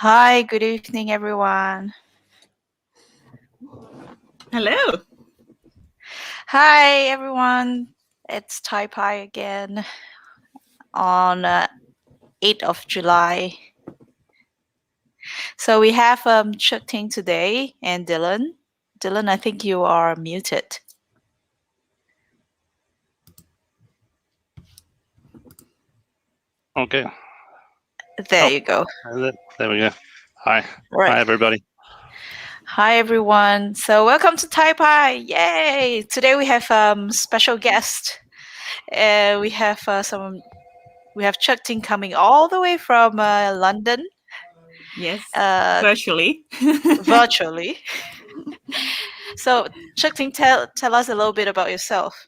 Hi, good evening, everyone. Hello. Hi, everyone. It's ThaiPy again on 8th of July. So we have Cheuk Ting today and Dylan. Dylan, I think you are muted. Okay. There you go. There we go. Hi. Right. Hi, everybody. Hi, everyone. So welcome to ThaiPy. Yay! Today we have special guest. We have Cheuk Ting coming all the way from London. Yes, virtually. Virtually. So, Cheuk Ting, tell us a little bit about yourself.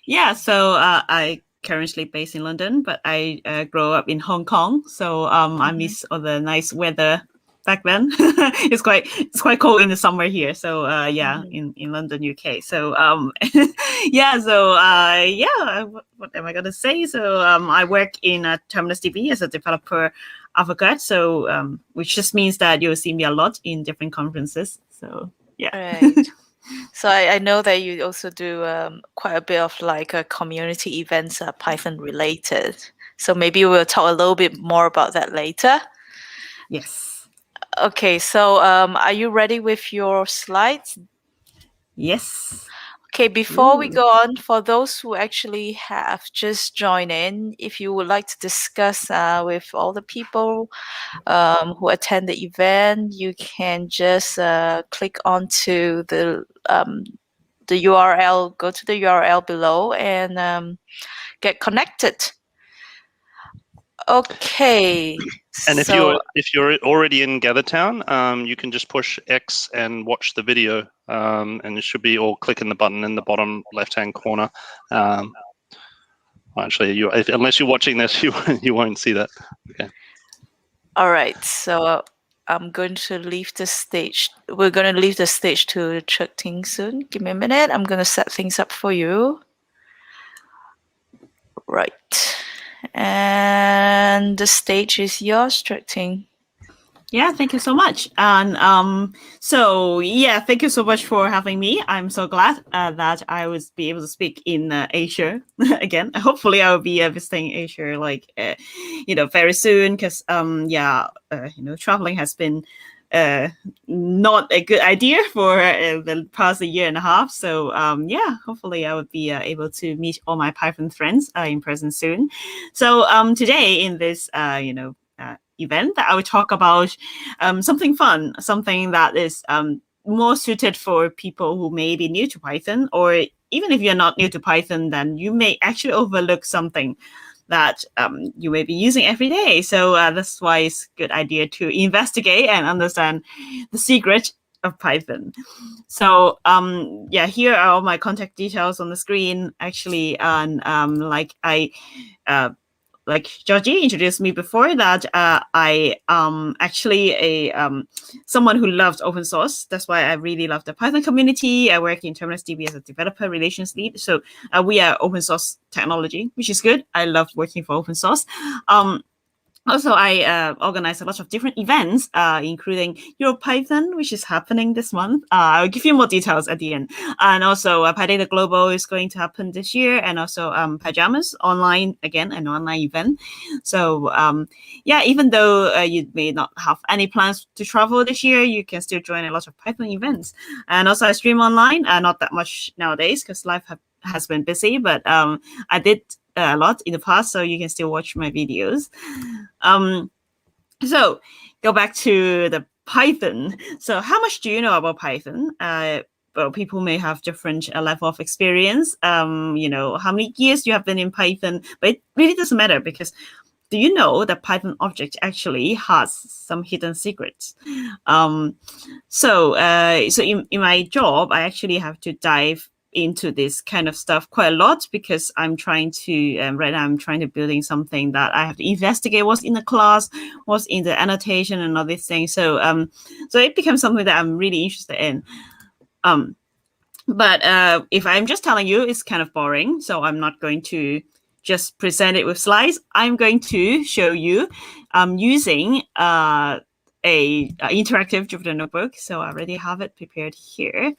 Yeah, so I currently based in London, but I grew up in Hong Kong. So I miss all the nice weather back then. it's quite cold in the summer here. So in London, UK. So what am I gonna say? So I work in TerminusDB as a developer advocate. So which just means that you'll see me a lot in different conferences. So yeah. Right. So I know that you also do quite a bit of like community events, Python related. So maybe we'll talk a little bit more about that later. Yes. Okay, so are you ready with your slides? Yes. Okay, before we go on, for those who actually have just joined in, if you would like to discuss with all the people who attend the event, you can just click onto the URL, go to the URL below and get connected. Okay. And if you're already in GatherTown, you can just push X and watch the video, and it should be all clicking the button in the bottom left-hand corner. Actually, unless you're watching this, you won't see that. Okay. All right. So I'm going to leave the stage. We're going to leave the stage to Cheuk Ting soon. Give me a minute. I'm going to set things up for you. Right. And the stage is yours, Cheuk Ting. Yeah, thank you so much. And thank you so much for having me. I'm so glad that I would be able to speak in Asia again. Hopefully, I will be visiting Asia very soon because traveling has been not a good idea for the past year and a half. So hopefully I would be able to meet all my Python friends in person soon. So today in this event that I will talk about something fun, something that is more suited for people who may be new to Python, or even if you're not new to Python, then you may actually overlook something that you may be using every day. So that's why it's a good idea to investigate and understand the secret of Python. So here are all my contact details on the screen actually. And like Georgie introduced me before that, I actually someone who loves open source. That's why I really love the Python community. I work in TerminusDB as a developer relations lead. So we are open source technology, which is good. I love working for open source. Also, I organize a lot of different events, including EuroPython, which is happening this month. I'll give you more details at the end. And also, PyData Global is going to happen this year, and also Pajamas online, again, an online event. So, even though you may not have any plans to travel this year, you can still join a lot of Python events. And also, I stream online, not that much nowadays because life has been busy, but I did a lot in the past, so you can still watch my videos. So go back to the Python. So how much do you know about Python? Well, people may have different level of experience. How many years you have been in Python, but it really doesn't matter because do you know that Python object actually has some hidden secrets? So in my job, I actually have to dive into this kind of stuff quite a lot because I'm trying to right now I'm trying to building something that I have to investigate what's in the class, what's in the annotation and all these things. So it becomes something that I'm really interested in. But if I'm just telling you, it's kind of boring. So I'm not going to just present it with slides. I'm going to show you using a interactive Jupyter Notebook. So I already have it prepared here.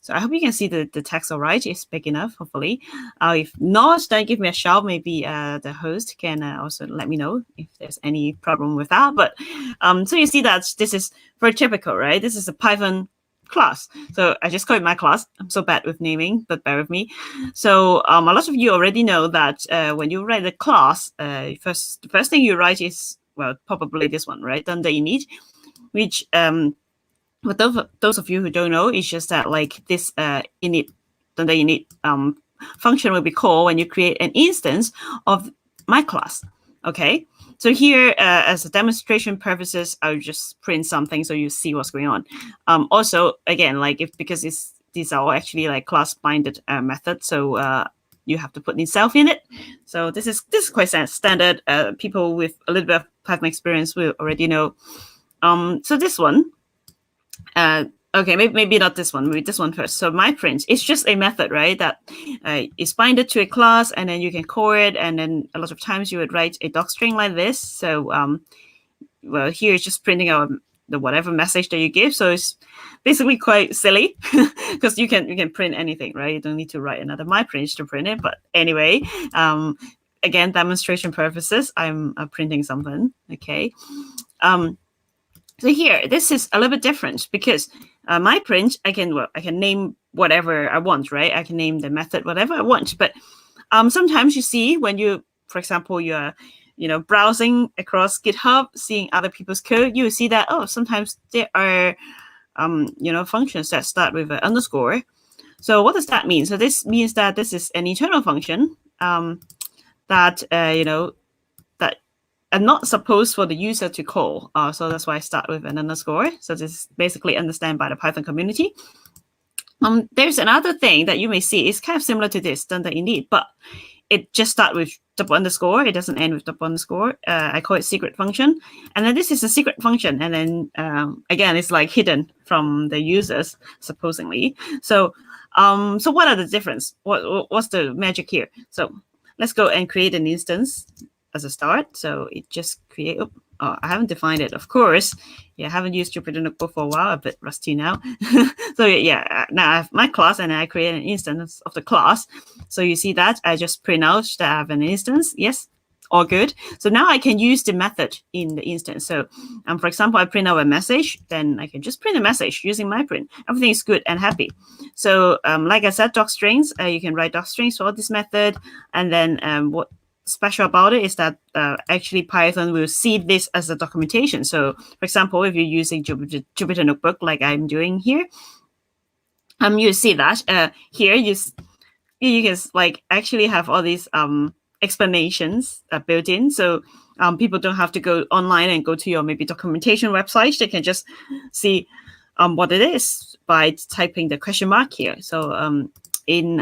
So I hope you can see the text all right. It's big enough, hopefully. If not, then give me a shout. Maybe the host can also let me know if there's any problem with that. But so you see that this is very typical, right? This is a Python class. So I just call it my class. I'm so bad with naming, but bear with me. So a lot of you already know that when you write a class, the first thing you write is, well, probably this one, right? Dunder init, which but those of you who don't know, it's just that like this init function will be called when you create an instance of my class. Okay, so here as a demonstration purposes, I'll just print something so you see what's going on. Also, again, like because these are all actually like class binded methods, so you have to put itself in it. So this is quite standard. People with a little bit of Python experience will already know. So this one. Okay, maybe not this one, maybe this one first. So my print is just a method, right? That is binded to a class, and then you can call it, and then a lot of times you would write a doc string like this. So well, here it's just printing out the whatever message that you give. So it's basically quite silly because you can print anything, right? You don't need to write another myprint to print it. But anyway, again, demonstration purposes, I'm printing something. Okay. So here, this is a little bit different because my print, I can name whatever I want, right? I can name the method whatever I want. But sometimes you see when you, for example, you're browsing across GitHub, seeing other people's code, you will see that sometimes there are functions that start with an underscore. So what does that mean? So this means that this is an internal function that that are not supposed for the user to call. So that's why I start with an underscore. So this is basically understood by the Python community. There's another thing that you may see. It's kind of similar to this, dunder init, but it just starts with double underscore. It doesn't end with double underscore. I call it secret function. And then this is a secret function. And then again, it's like hidden from the users, supposedly. So so what are the difference? What's the magic here? So let's go and create an instance as a start. So it just create, I haven't defined it, of course. Yeah, I haven't used Jupyter Notebook for a while, a bit rusty now. So yeah, now I have my class and I create an instance of the class. So you see that I just print out that I have an instance. Yes, all good. So now I can use the method in the instance. So for example, I print out a message, then I can just print a message using my print. Everything is good and happy. So like I said, doc strings, you can write doc strings for this method. And then what special about it is that actually Python will see this as a documentation. So for example, if you're using Jupyter Notebook like I'm doing here, you see that here you can like actually have all these explanations built in. So people don't have to go online and go to your maybe documentation website. They can just see what it is by typing the question mark here. So in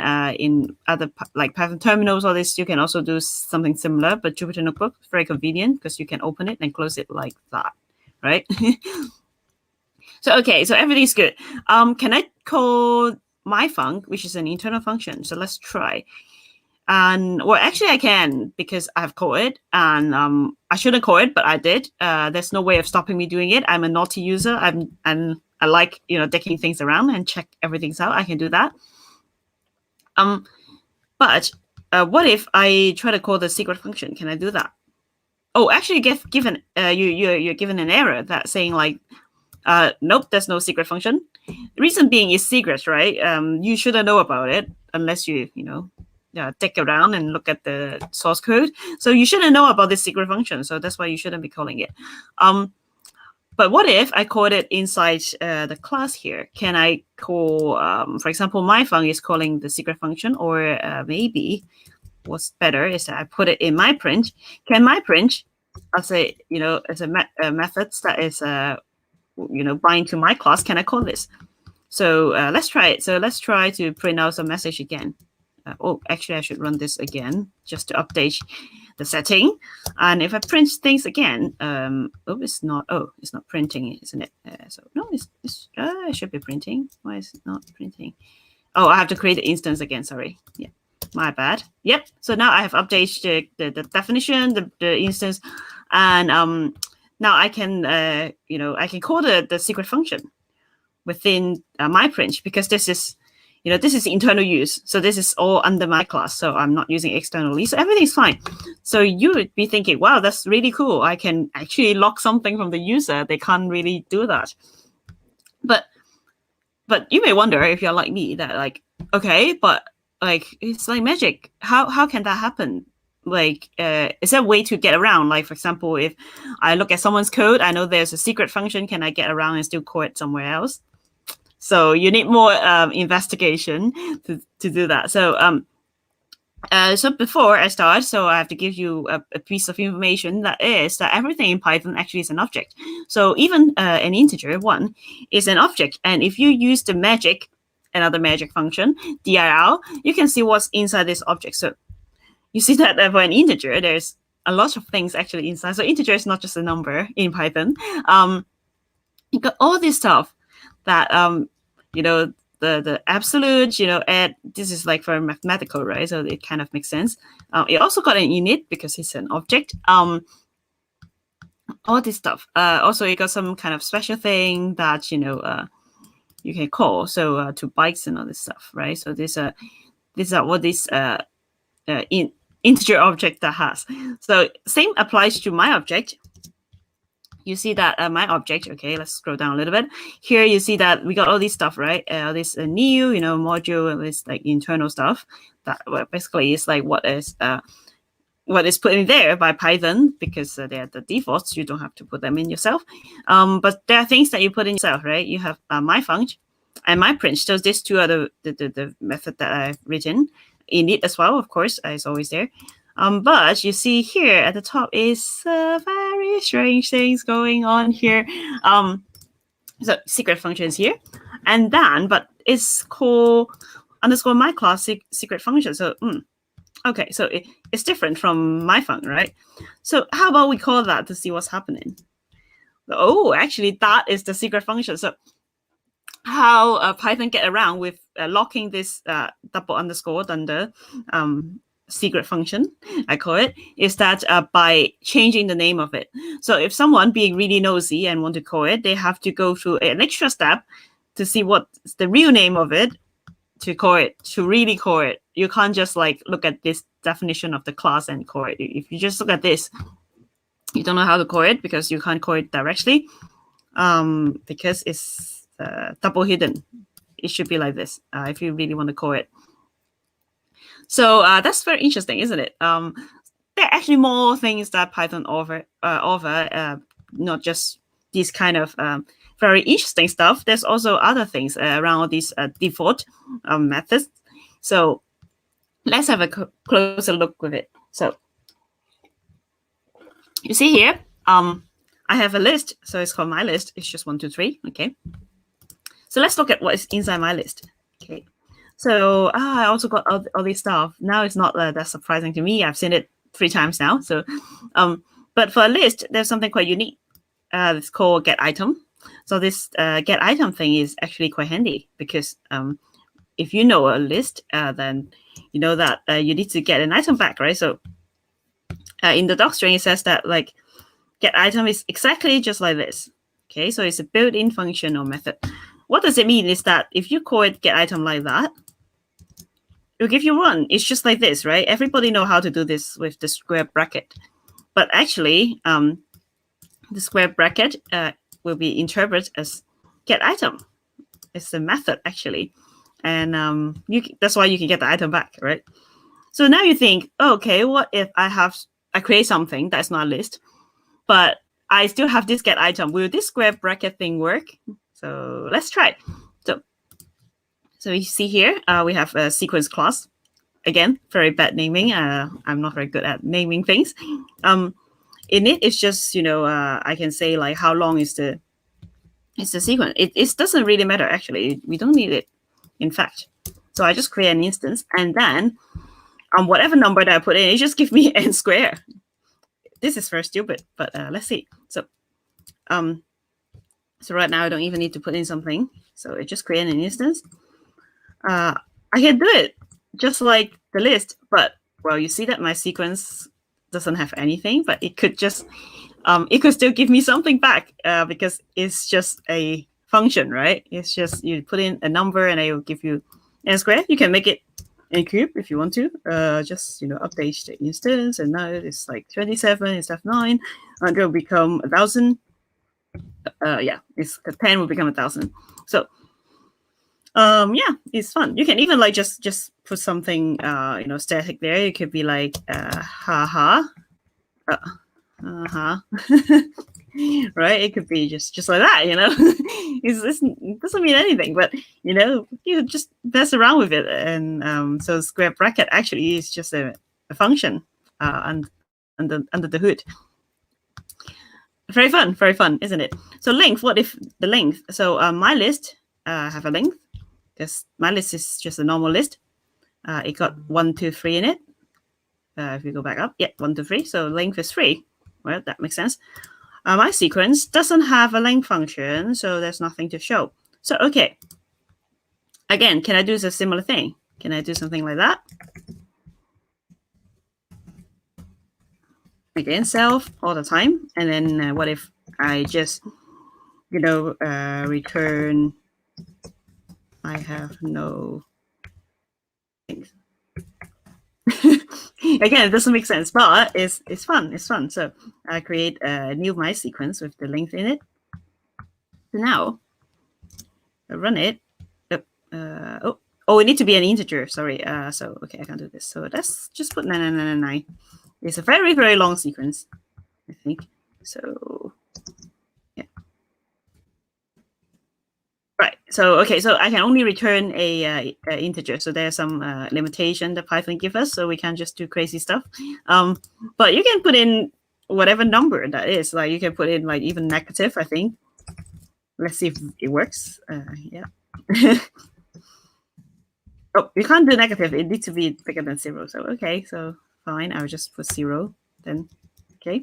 other like Python terminals or this, you can also do something similar, but Jupyter Notebook is very convenient because you can open it and close it like that, right? So okay, so everything's good. Can I call my func, which is an internal function? So let's try. And well, actually I can because I've called it, and I shouldn't call it, but I did. There's no way of stopping me doing it. I'm a naughty user. And I like dicking things around and check everything's out. I can do that. But what if I try to call the secret function? Can I do that? Oh, actually, you're given an error that's saying like, nope, there's no secret function. The reason being is secret, right? You shouldn't know about it unless you dig around and look at the source code. So you shouldn't know about this secret function. So that's why you shouldn't be calling it. But what if I called it inside the class here? Can I call, for example, my func is calling the secret function, or maybe what's better is that I put it in my print. Can my print, I'll say, as a method that is, bind to my class, can I call this? So let's try it. So let's try to print out some message again. Actually, I should run this again just to update the setting. And if I print things again, it's not printing, isn't it? So no, it should be printing. Why is it not printing? Oh, I have to create the instance again. Sorry. Yeah, my bad. Yep. So now I have updated the definition, the instance, and now I can, I can call the secret function within my print, because this is, this is internal use. So this is all under my class. So I'm not using externally. So everything's fine. So you would be thinking, wow, that's really cool. I can actually lock something from the user. They can't really do that. But you may wonder, if you're like me, that like, okay, but like, it's like magic. How can that happen? Like, is there a way to get around? Like, for example, if I look at someone's code, I know there's a secret function. Can I get around and still call it somewhere else? So you need more investigation to do that. So so before I start, so I have to give you a piece of information, that is that everything in Python actually is an object. So even an integer 1 is an object. And if you use the magic, another magic function, dir, you can see what's inside this object. So you see that for an integer, there's a lot of things actually inside. So integer is not just a number in Python. You got all this stuff that, the absolute, add, this is like for mathematical, right? So it kind of makes sense. It also got an init because it's an object. All this stuff. Also, you got some kind of special thing that, you can call. So to bytes and all this stuff, right? So these are what this integer object that has. So same applies to my object. You see that my object, okay, let's scroll down a little bit. Here you see that we got all this stuff, right? This new, module, and this like internal stuff that basically is like what is put in there by Python, because they're the defaults. You don't have to put them in yourself. But there are things that you put in yourself, right? You have my funct and my print. So these two are the method that I've written. Init as well, of course, is always there. But you see here at the top is very strange things going on here. So secret functions here, and then, but it's called underscore my class secret function. So okay, so it's different from my func, right? So how about we call that to see what's happening? Oh, actually, that is the secret function. So how Python get around with locking this double underscore dunder secret function, I call it, is that by changing the name of it. So if someone being really nosy and want to call it, they have to go through an extra step to see what's the real name of it, to call it, to really call it. You can't just like look at this definition of the class and call it. If you just look at this, you don't know how to call it, because you can't call it directly, because it's double hidden. It should be like this if you really want to call it. So that's very interesting, isn't it? There are actually more things that Python offer, not just these kind of very interesting stuff. There's also other things around all these default methods. So let's have a closer look with it. So you see here, I have a list. So it's called my list. It's just 1, 2, 3. Okay. So let's look at what is inside my list. Okay. So I also got all this stuff. Now it's not that surprising to me. I've seen it 3 times now. So, but for a list, there's something quite unique. It's called get item. So this get item thing is actually quite handy, because if you know a list, then you know that you need to get an item back, right? So in the docstring, it says that like get item is exactly just like this. Okay, so it's a built-in function or method. What does it mean is that if you call it get item like that, it'll give you 1. It's just like this, right? Everybody know how to do this with the square bracket. But actually, the square bracket will be interpreted as get item. It's a method, actually. And that's why you can get the item back, right? So now you think, oh, okay, what if I create something that's not a list, but I still have this get item? Will this square bracket thing work? So let's try. So you see here, we have a sequence class. Again, very bad naming. I'm not very good at naming things. In it, it's just, I can say like how long is the sequence. It doesn't really matter, actually. We don't need it, in fact. So I just create an instance, and then whatever number that I put in, it just gives me n square. This is very stupid, but let's see. So right now I don't even need to put in something. So it just create an instance. I can do it just like the list, but well, you see that my sequence doesn't have anything, but it could just it could still give me something back because it's just a function, right? It's just you put in a number and it will give you n square. You can make it n cube if you want to. Just update the instance, and now it's like 27 instead of 9. 100 will become 1,000. Yeah, it's 10 will become 1,000. So yeah, it's fun. You can even like just put something static there. It could be like haha. Right, it could be just like that, it doesn't mean anything, but you just mess around with it. And so square bracket actually is just a function under the hood. Very fun, isn't it? So length, what if the length? So my list have a length because my list is just a normal list. It got 1, 2, 3 in it. If you go back up, 1, 2, 3. So length is 3. Well, that makes sense. My sequence doesn't have a length function, so there's nothing to show. So, okay. Again, can I do a similar thing? Can I do something like that? Again, self all the time. And then what if I just, return, I have no things. Again, it doesn't make sense, but it's fun. It's fun. So I create a new my sequence with the length in it. So now I run it. We need to be an integer. Sorry. So okay, I can't do this. So let's just put 99999. It's a very, very long sequence, I think. So yeah. Right. So okay. So I can only return a integer. So there's some limitation that Python gives us. So we can't just do crazy stuff. But you can put in whatever number that is. Like you can put in like even negative, I think. Let's see if it works. Yeah. Oh, you can't do negative. It needs to be bigger than 0. So okay. So fine. I'll just put 0 then. Okay.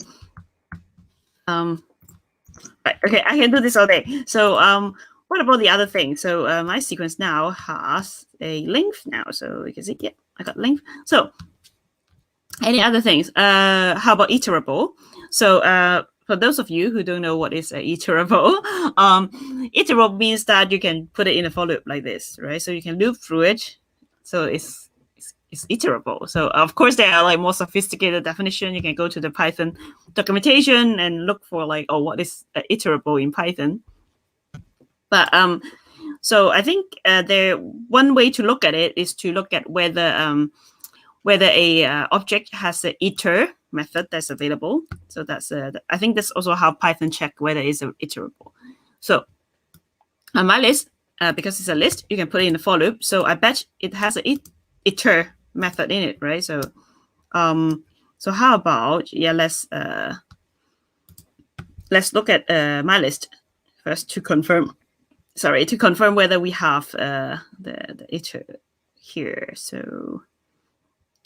Right. Okay. I can do this all day. So what about the other thing? So my sequence now has a length now. So you can see, yeah, I got length. So any other things? How about iterable? So for those of you who don't know what is iterable, iterable means that you can put it in a for loop like this, right? So you can loop through it. So it's iterable. So of course there are like more sophisticated definition. You can go to the Python documentation and look for like, oh, what is iterable in Python? But so I think one way to look at it is to look at whether a object has an iter method that's available. So that's I think that's also how Python check whether it's iterable. So on my list, because it's a list, you can put it in the for loop. So I bet it has an iter method in it, right? So so how about let's look at my list first to confirm. Sorry, to confirm whether we have the iter here. So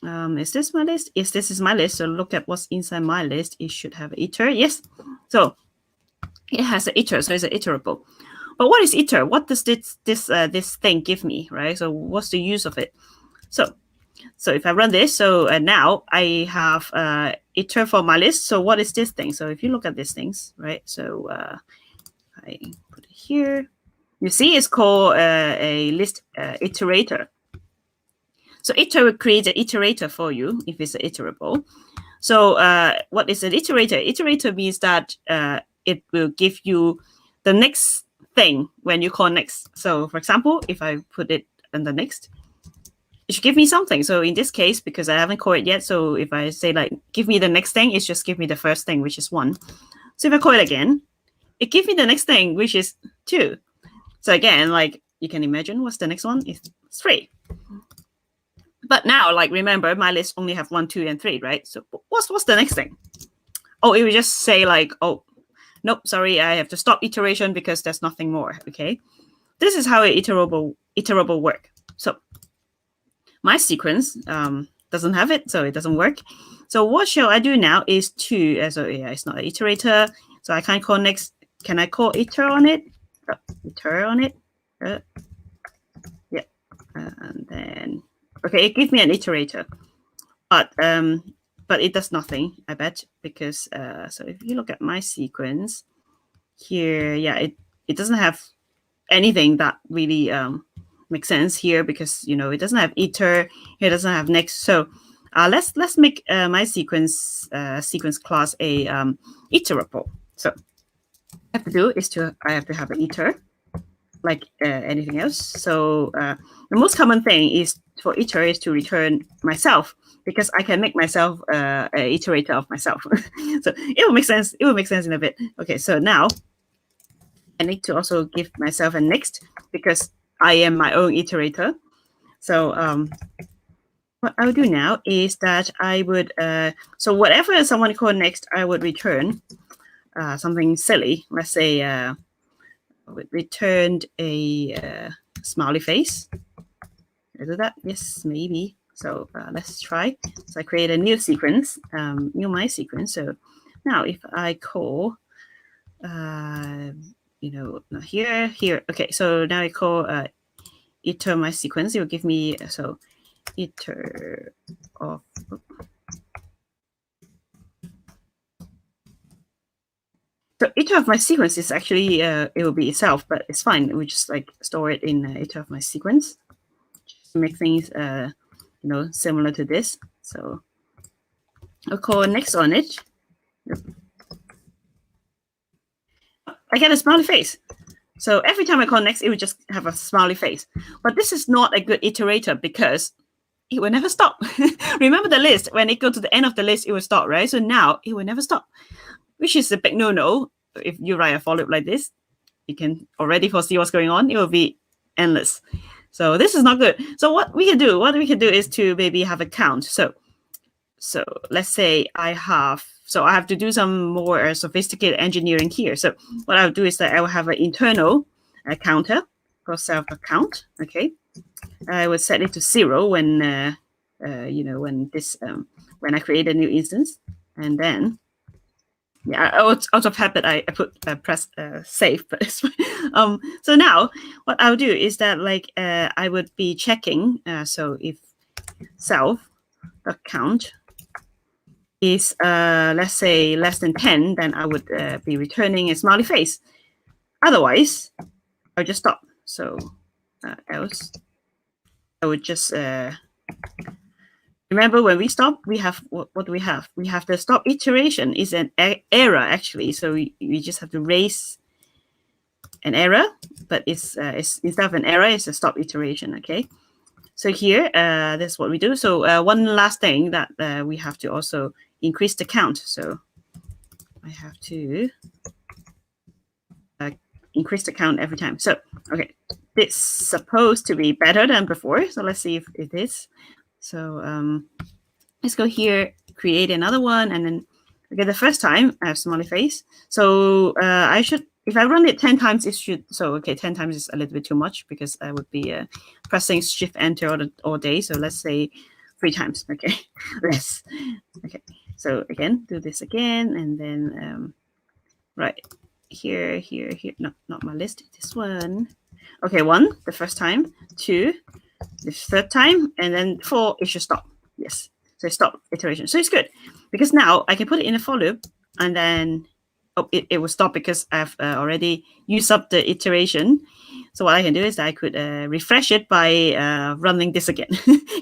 is this my list? Yes, this is my list. So look at what's inside my list. It should have iter. Yes. So it has an iter, so it's an iterable. But what is iter? What does this thing give me, right? So what's the use of it? So if I run this, so now I have iter for my list. So what is this thing? So if you look at these things, right? So I put it here. You see, it's called a list iterator. So iter will create an iterator for you if it's iterable. So what is an iterator? Iterator means that it will give you the next thing when you call next. So for example, if I put it in the next, it should give me something. So in this case, because I haven't called it yet, so if I say like, give me the next thing, it's just give me the first thing, which is 1. So if I call it again, it gives me the next thing, which is 2. So again, like you can imagine what's the next one is 3. But now, like, remember, my list only have 1, 2, and 3, right? So what's the next thing? Oh, it will just say like, oh, nope, sorry, I have to stop iteration because there's nothing more, okay? This is how an iterable work. So my sequence doesn't have it, so it doesn't work. So what shall I do now is to, so yeah, it's not an iterator, so I can't call next. Can I call iter on it? Iter on it? Yeah, and then, okay, it gives me an iterator. But but it does nothing, I bet, because so if you look at my sequence here, yeah, it doesn't have anything that really makes sense here, because it doesn't have iter, it doesn't have next. So let's make my sequence class a iterable. So what I have to do is I have to have an iter, like anything else. So the most common thing is for iter is to return myself, because I can make myself an iterator of myself. So it will make sense. It will make sense in a bit. Okay, so now I need to also give myself a next, because I am my own iterator. So what I would do now is that I would, so whatever someone called next, I would return something silly. Let's say I would returned a smiley face. Can I do that? Yes, maybe. So let's try. So I create a new sequence, new my sequence. So now if I call, not here. Okay, so now I call iter my sequence. It will give me, so iter of, so iter of my sequence is actually, it will be itself, but it's fine. We just like store it in iter of my sequence, just to make things, similar to this. So I'll call next on it. I get a smiley face. So every time I call next, it would just have a smiley face. But this is not a good iterator, because it will never stop. Remember the list, when it goes to the end of the list, it will stop, right? So now it will never stop, which is a big no-no. If you write a for loop like this, you can already foresee what's going on. It will be endless. So this is not good. So what we can do is to maybe have a count. So let's say I have to do some more sophisticated engineering here. So what I'll do is that I will have an internal counter for self account. Okay, I would set it to 0 when when I create a new instance, and then out of habit I put press save, but it's fine. So now what I'll do is that I would be checking. So if self account is let's say less than 10, then I would be returning a smiley face. Otherwise, I'll just stop. So else, I would just remember when we stop, we have what do we have? We have the stop iteration is an error actually. So we just have to raise an error, but it's instead of an error, it's a stop iteration. Okay. So here, that's what we do. So one last thing that we have to also increase the count. So I have to increase the count every time. So, okay, it's supposed to be better than before. So let's see if it is. So let's go here, create another one. And then, okay, the first time I have smiley face. So I should, if I run it 10 times, it should, so okay, 10 times is a little bit too much, because I would be pressing Shift Enter all day. So let's say 3 times, okay, less. Okay, so again, do this again, and then, right, here, no, not my list, this one. Okay, 1, the first time, 2, the third time, and then 4, it should stop, yes. So stop iteration, so it's good, because now I can put it in a for loop, and then it will stop because I've already used up the iteration. So what I can do is I could refresh it by running this again,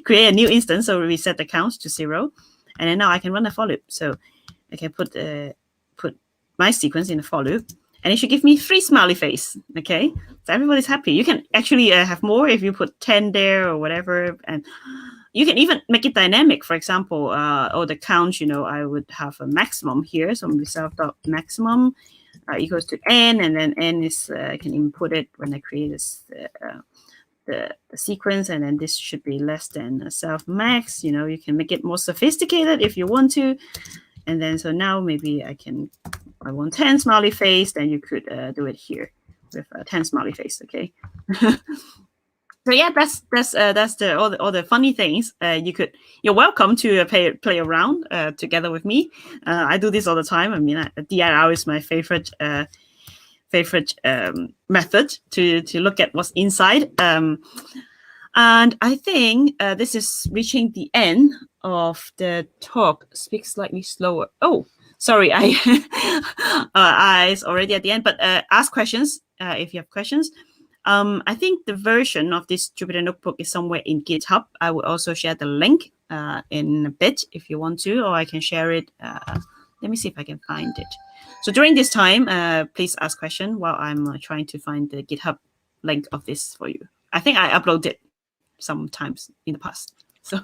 create a new instance. So reset the count to 0, and then now I can run a for loop. So I can put my sequence in a for loop, and it should give me 3 smiley face. Okay, so everybody's happy. You can actually have more if you put 10 there or whatever, and you can even make it dynamic. For example, or the count, I would have a maximum here. So self.maximum equals to n, and then n is, I can input it when I create this, the sequence, and then this should be less than self max. You can make it more sophisticated if you want to. And then, so now maybe I want 10 smiley face, then you could do it here with 10 smiley face, okay? So yeah, that's all the funny things. You're welcome to play around together with me. I do this all the time. I mean, DIR is my favorite method to look at what's inside. And I think this is reaching the end of the talk. Speak slightly slower. Oh, sorry, it's already at the end. But ask questions if you have questions. I think the version of this Jupyter Notebook is somewhere in GitHub. I will also share the link in a bit if you want to, or I can share it. Let me see if I can find it. So during this time, please ask question while I'm trying to find the GitHub link of this for you. I think I uploaded sometimes in the past. So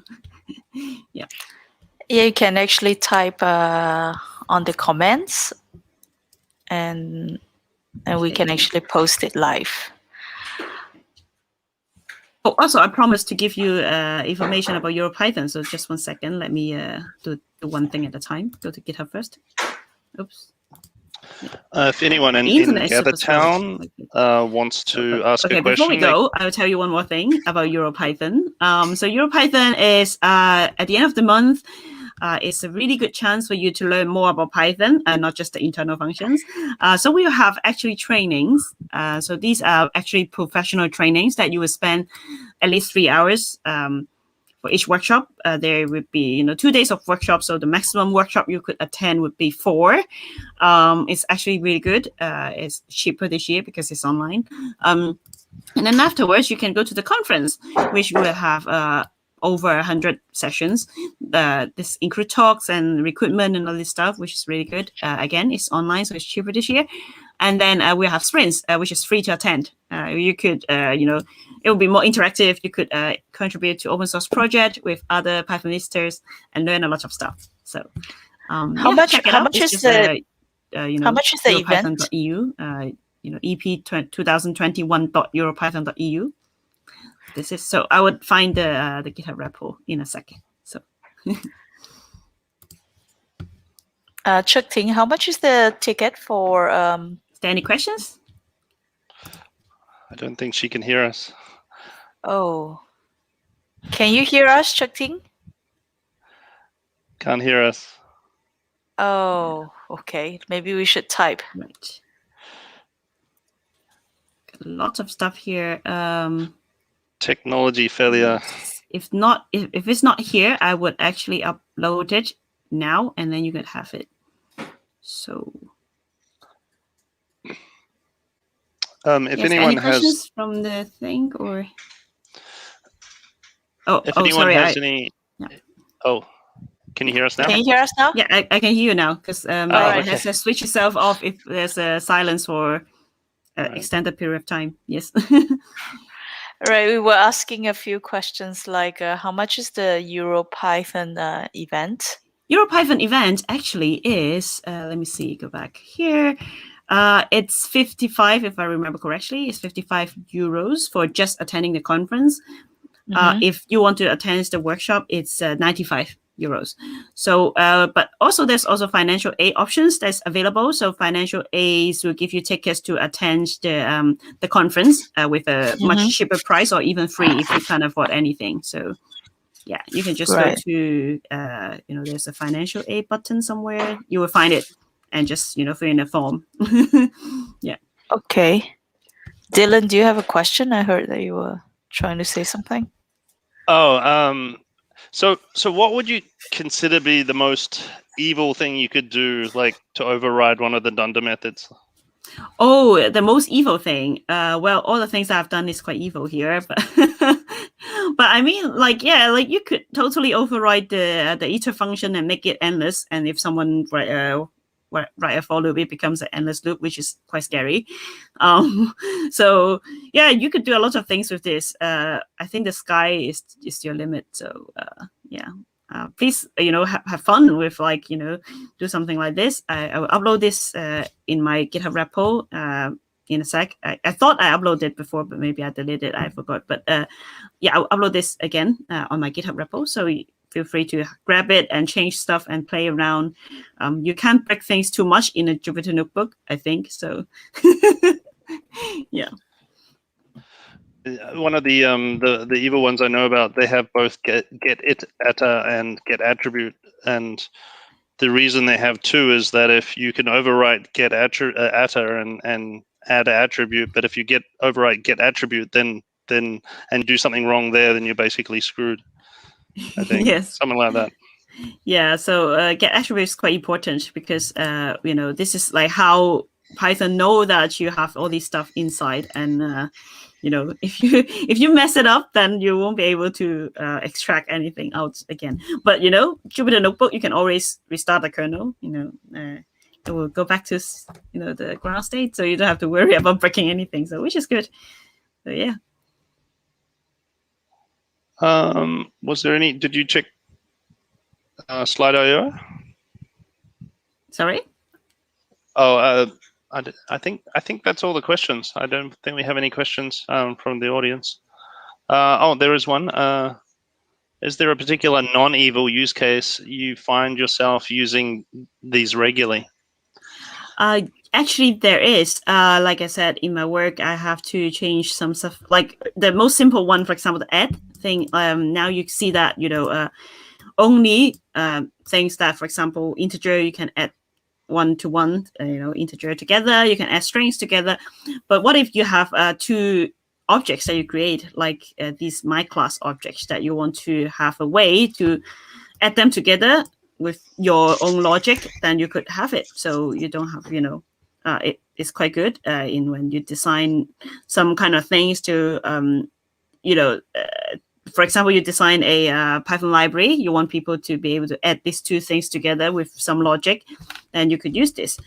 yeah. Yeah, you can actually type on the comments, and we can actually post it live. Oh, also, I promised to give you information about EuroPython. So just 1 second. Let me do one thing at a time. Go to GitHub first. Oops. If anyone in GatherTown wants to ask a question. Before we go, I will tell you one more thing about EuroPython. So EuroPython is at the end of the month. It's a really good chance for you to learn more about Python and not just the internal functions. So we will have actually trainings. So these are actually professional trainings that you will spend at least 3 hours for each workshop. There would be 2 days of workshop. So the maximum workshop you could attend would be 4. It's actually really good. It's cheaper this year because it's online. And then afterwards, you can go to the conference, which will have over 100 sessions. This include talks and recruitment and all this stuff, which is really good. Again, it's online, so it's cheaper this year. And then we have sprints, which is free to attend. You could, it will be more interactive. You could contribute to open source project with other Pythonisters and learn a lot of stuff. So how much is the event? Python.eu, EP 2021.europython.eu. This is so. I would find the GitHub repo in a second. So, Cheuk Ting, how much is the ticket for? Is there any questions? I don't think she can hear us. Oh, can you hear us, Cheuk Ting? Can't hear us. Oh, okay. Maybe we should type. Right. Got lots of stuff here. Technology failure. If it's not here, I would actually upload it now, and then you could have it. So, if anyone has questions from the thing, or if anyone has any, can you hear us now? Can you hear us now? Yeah, I can hear you now because it has to switch itself off if there's a silence for extended period of time. Yes. Right, we were asking a few questions like how much is the EuroPython event? EuroPython event actually is, let me see, go back here. It's 55, if I remember correctly, it's 55 euros for just attending the conference. If you want to attend the workshop, it's 95 euros. So, but also there's also financial aid options that's available. So financial aids will give you tickets to attend the conference with a much cheaper price or even free if you can't afford anything. So yeah, you can just go to, there's a financial aid button somewhere. You will find it and just, fill in a form. Yeah. Okay. Dylan, do you have a question? I heard that you were trying to say something. So what would you consider be the most evil thing you could do, like to override one of the Dunder methods? Oh, the most evil thing. Well, all the things I've done is quite evil here, but but I mean, you could totally override the iter function and make it endless. And if someone write a for loop, it becomes an endless loop, which is quite scary. So yeah, you could do a lot of things with this. I think the sky is your limit. So yeah. Please, have fun with do something like this. I will upload this in my GitHub repo in a sec. I thought I uploaded it before, but maybe I deleted it. I forgot. But yeah, I'll upload this again on my GitHub repo. So feel free to grab it and change stuff and play around. You can't break things too much in a Jupyter notebook, I think. So yeah. One of the evil ones I know about, they have both getIterator and getAttribute, and the reason they have two is that if you can overwrite getAttribute and add attribute, but if you overwrite getAttribute, then then and do something wrong there, then you're basically screwed. I think Yes. something like that. Yeah, so get attributes is quite important because this is like how Python know that you have all this stuff inside, and if you mess it up, then you won't be able to extract anything out again. But Jupyter Notebook, you can always restart the kernel. It will go back to the ground state, so you don't have to worry about breaking anything. So which is good. So yeah. Was there any? Did you check Slide.io? Sorry. Oh, I think that's all the questions. I don't think we have any questions from the audience. There is one. Is there a particular non-evil use case you find yourself using these regularly? Actually, there is. Like I said, in my work, I have to change some stuff. Like the most simple one, for example, the add thing. Now you see that only things that, for example, integer you can add one-to-one, integer together. You can add strings together. But what if you have two objects that you create, like these my class objects that you want to have a way to add them together with your own logic? Then you could have it. So you don't have, it's quite good in when you design some kind of things to, for example, you design a Python library, you want people to be able to add these two things together with some logic, then you could use this.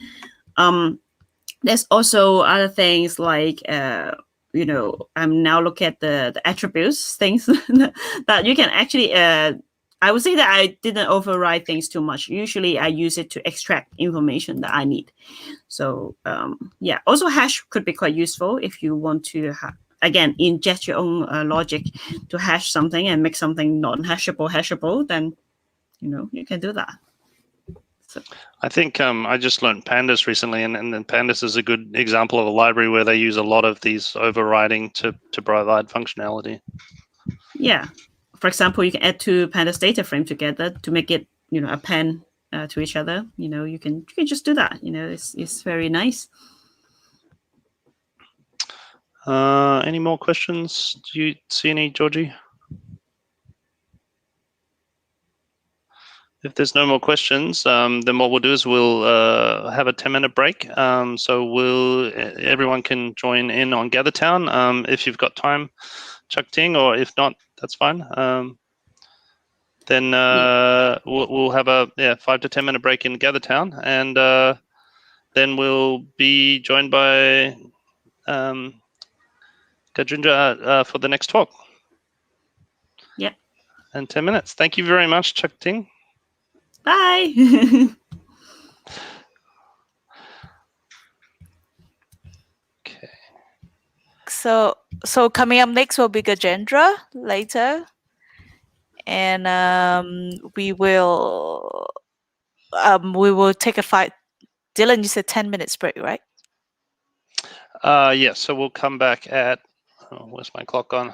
There's also other things like, I'm now looking at the attributes things that you can actually, I would say that I didn't override things too much. Usually I use it to extract information that I need. So yeah, also hash could be quite useful if you want to again, inject your own logic to hash something and make something non-hashable, then you can do that. So. I think I just learned Pandas recently, and Pandas is a good example of a library where they use a lot of these overriding to provide functionality. Yeah, for example, you can add two Pandas data frame together to make it append to each other. You can just do that. It's very nice. Any more questions? Do you see any, Georgie? If there's no more questions, then what we'll do is we'll have a 10-minute break. So everyone can join in on GatherTown if you've got time, Cheuk Ting, or if not, that's fine. Then we'll have a 5 to 10-minute break in GatherTown, and then we'll be joined by Gajendra for the next talk. Yep. In 10 minutes. Thank you very much, Cheuk Ting. Bye. Okay. So coming up next will be Gajendra later, and we will take a five. Dylan, you said 10 minutes break, right? Yeah. So we'll come back at. Where's my clock gone?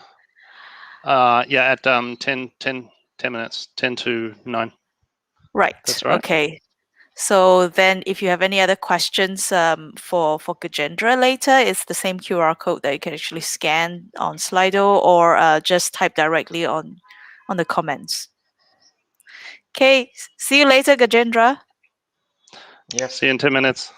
At 10 minutes, 10 to 9. Right. That's right. Okay. So then if you have any other questions for Gajendra later, it's the same QR code that you can actually scan on Slido or just type directly on the comments. Okay. See you later, Gajendra. Yeah. See you in 10 minutes.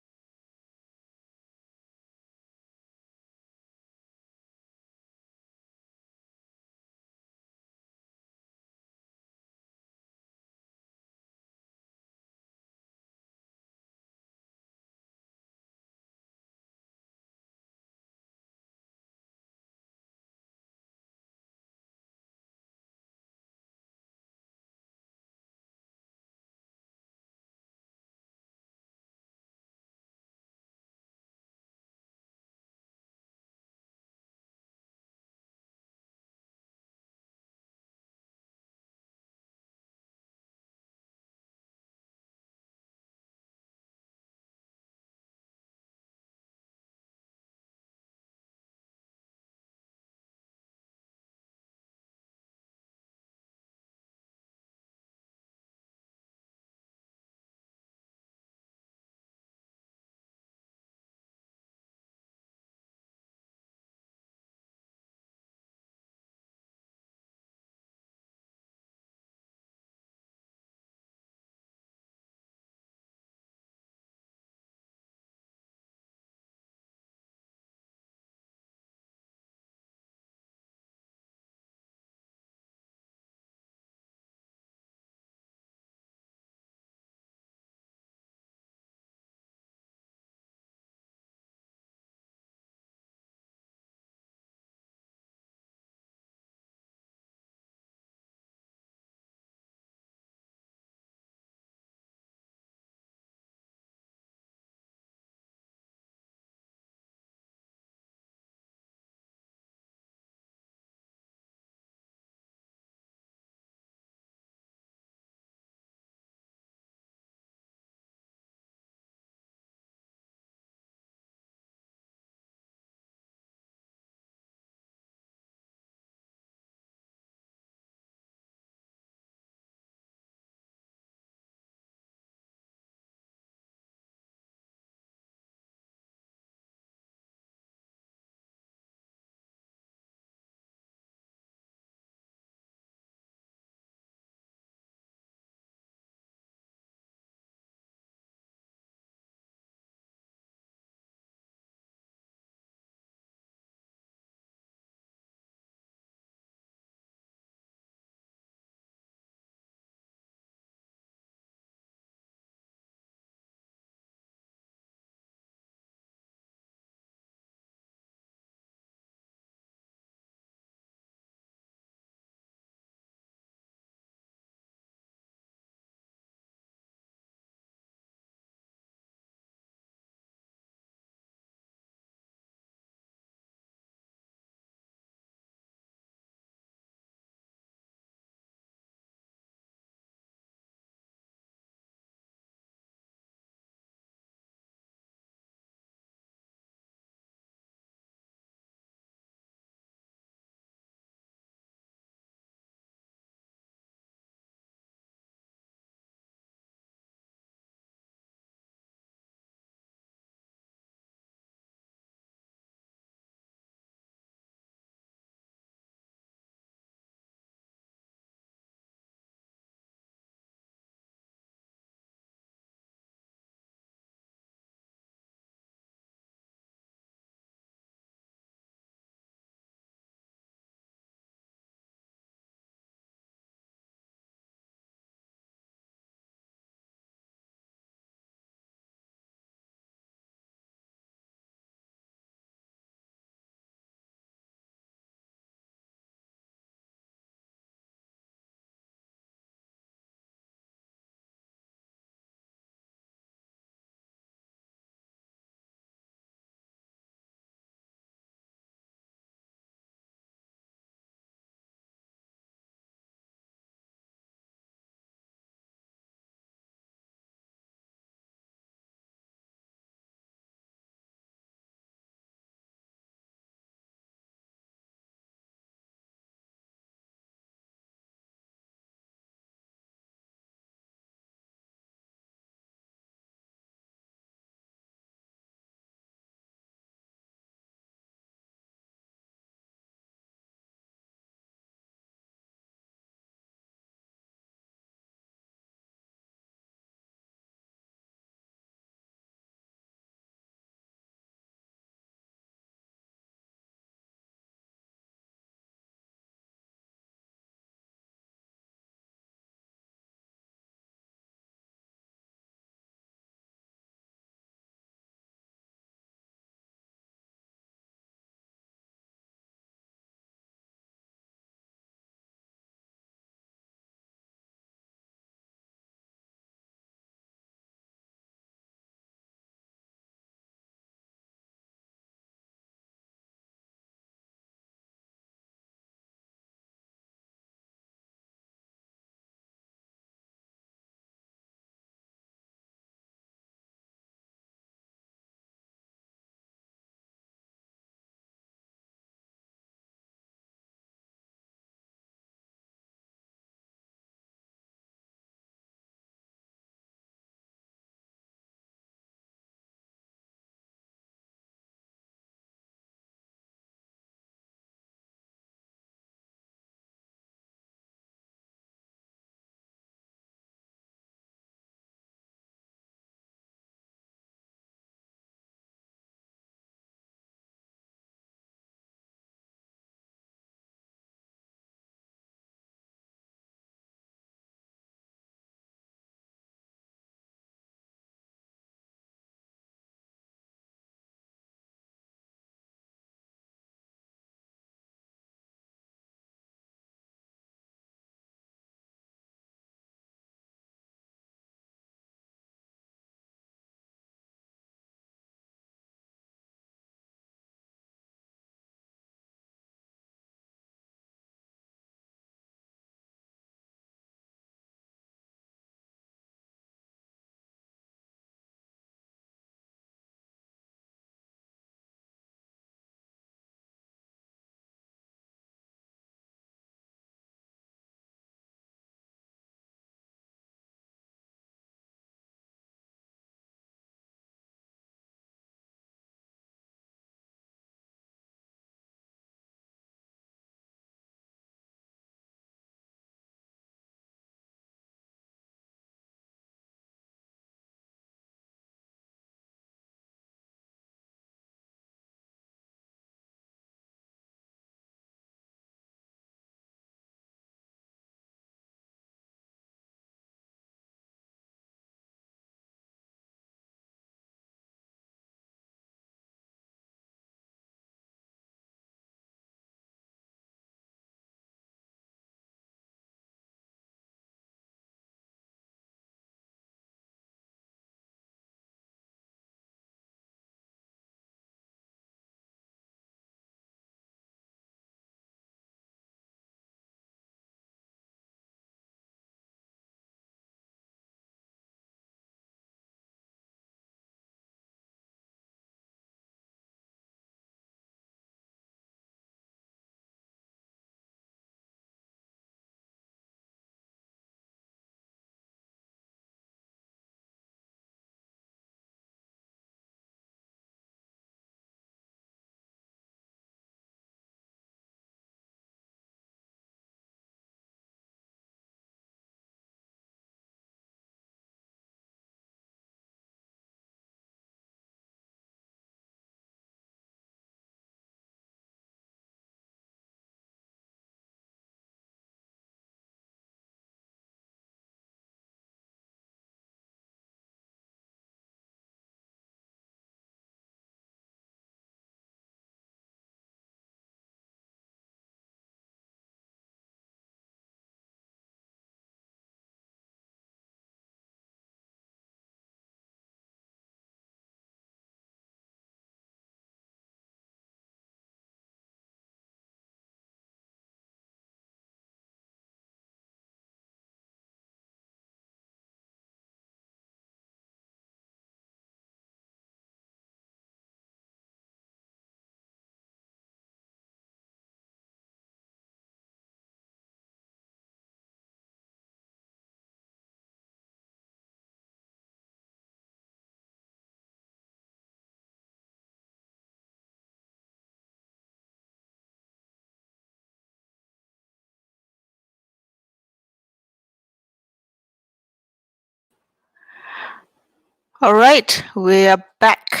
All right, we are back.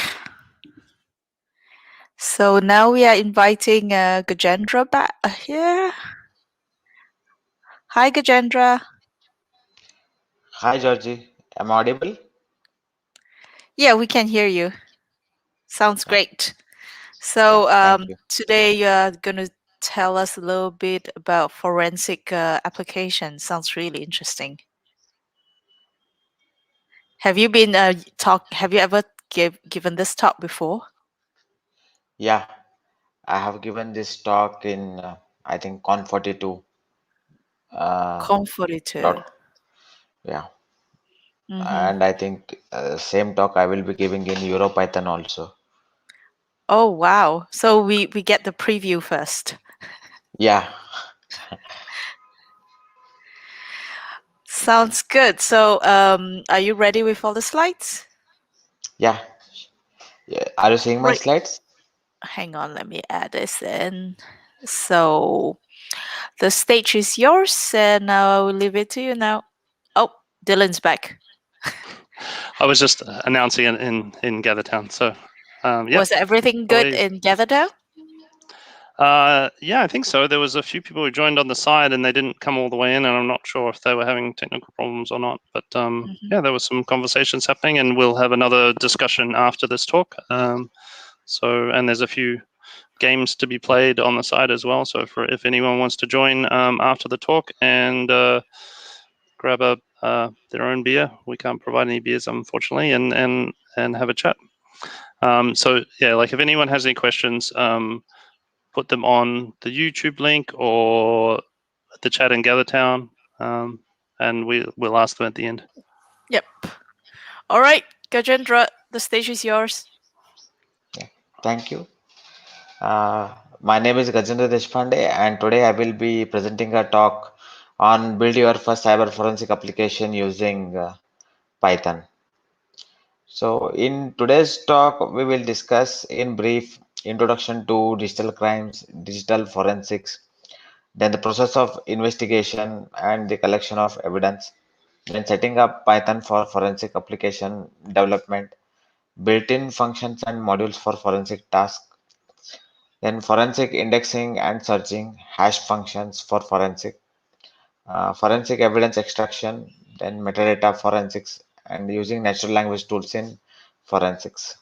So now we are inviting Gajendra back here. Hi, Gajendra. Hi, Georgie. Am I audible? Yeah, we can hear you. Sounds Yeah, great. yeah. So Thank you. today you are going to tell us a little bit about forensic application. Sounds really interesting. Have you been Have you ever given this talk before? Yeah, I have given this talk in I think Con 42. Conf42. Dot, yeah, Mm-hmm. and I think same talk I will be giving in EuroPython also. Oh wow! So we get the preview first. Yeah, Sounds good. So are you ready with all the slides? yeah. Yeah. Are you seeing my Great. slides? Hang on, let me add this in. So the stage is yours, and I will leave it to you now. Oh, Dylan's back. I was just announcing it in Gathertown. So, yeah. Was everything good Probably, in Gatherdown? yeah, I think so. There was a few people who joined on the side and they didn't come all the way in, and I'm not sure if they were having technical problems or not. But yeah, there was some conversations happening, and we'll have another discussion after this talk. So, and there's a few games to be played on the side as well. So, if anyone wants to join after the talk and grab their own beer, we can't provide any beers unfortunately, and have a chat. So yeah, like if anyone has any questions, put them on the YouTube link or the chat in Gathertown, and we'll ask them at the end. Yep. All right, Gajendra, the stage is yours. Yeah. Thank you. My name is Gajendra Deshpande, and today I will be presenting a talk on build your first cyber forensic application using Python. So, in today's talk, we will discuss in brief introduction to digital crimes, digital forensics, then the process of investigation and the collection of evidence, then setting up Python for forensic application development, built-in functions and modules for forensic tasks, then forensic indexing and searching, hash functions for forensic, forensic evidence extraction, then metadata forensics, and using natural language tools in forensics.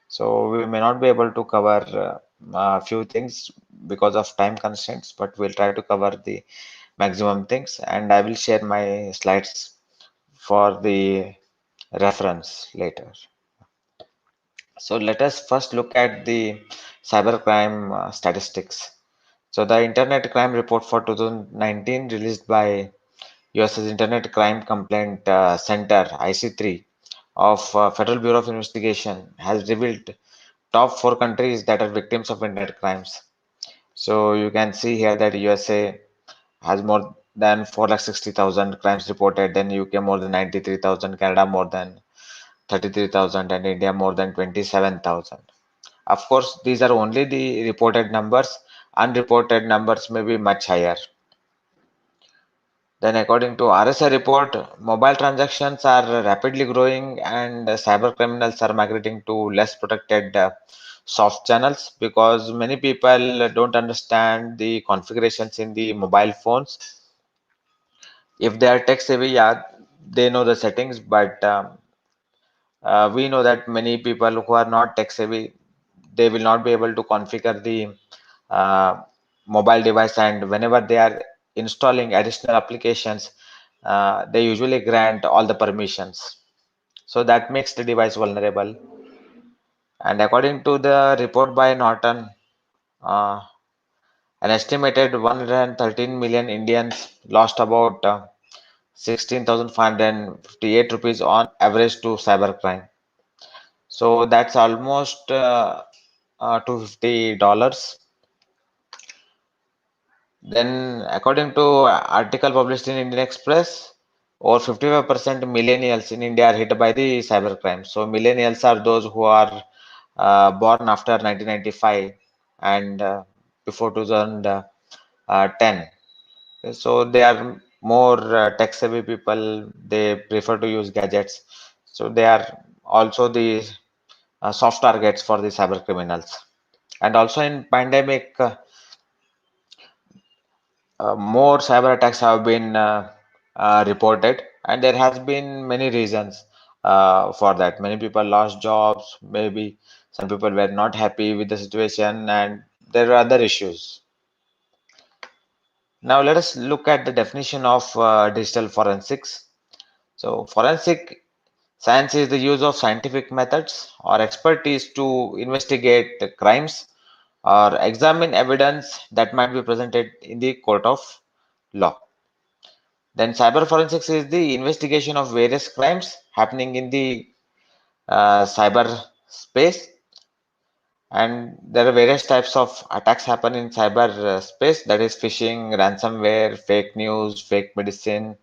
So we may not be able to cover a few things because of time constraints, but we'll try to cover the maximum things, and I will share my slides for the reference later. So let us first look at the cybercrime statistics. So the Internet Crime Report for 2019 released by US's Internet Crime Complaint Center IC3 of Federal Bureau of Investigation has revealed top 4 countries that are victims of internet crimes. So you can see here that USA has more than 460,000 crimes reported, then UK more than 93,000, Canada more than 33,000, and India more than 27,000. Of course, these are only the reported numbers. Unreported numbers may be much higher. Then, according to RSI report, mobile transactions are rapidly growing and cyber criminals are migrating to less protected soft channels because many people don't understand the configurations in the mobile phones. If they are tech savvy, yeah, they know the settings, but we know that many people who are not tech savvy, they will not be able to configure the uh, mobile device, and whenever they are installing additional applications, they usually grant all the permissions, so that makes the device vulnerable. And according to the report by Norton, uh, an estimated 113 million Indians lost about 16,558 rupees on average to cybercrime. So that's almost $250. Then, according to article published in Indian Express, over 55% millennials in India are hit by the cybercrime. So millennials are those who are born after 1995 and before 2010. So they are more tech savvy people. They prefer to use gadgets. So they are also the soft targets for the cyber criminals. And also in pandemic, more cyber attacks have been reported, and there has been many reasons for that. Many people lost jobs, maybe some people were not happy with the situation, and there are other issues. Now let us look at the definition of digital forensics. So forensic science is the use of scientific methods or expertise to investigate the crimes or examine evidence that might be presented in the court of law. Then cyber forensics is the investigation of various crimes happening in the cyber space, and there are various types of attacks happen in cyber space, that is phishing, ransomware, fake news, fake medicine,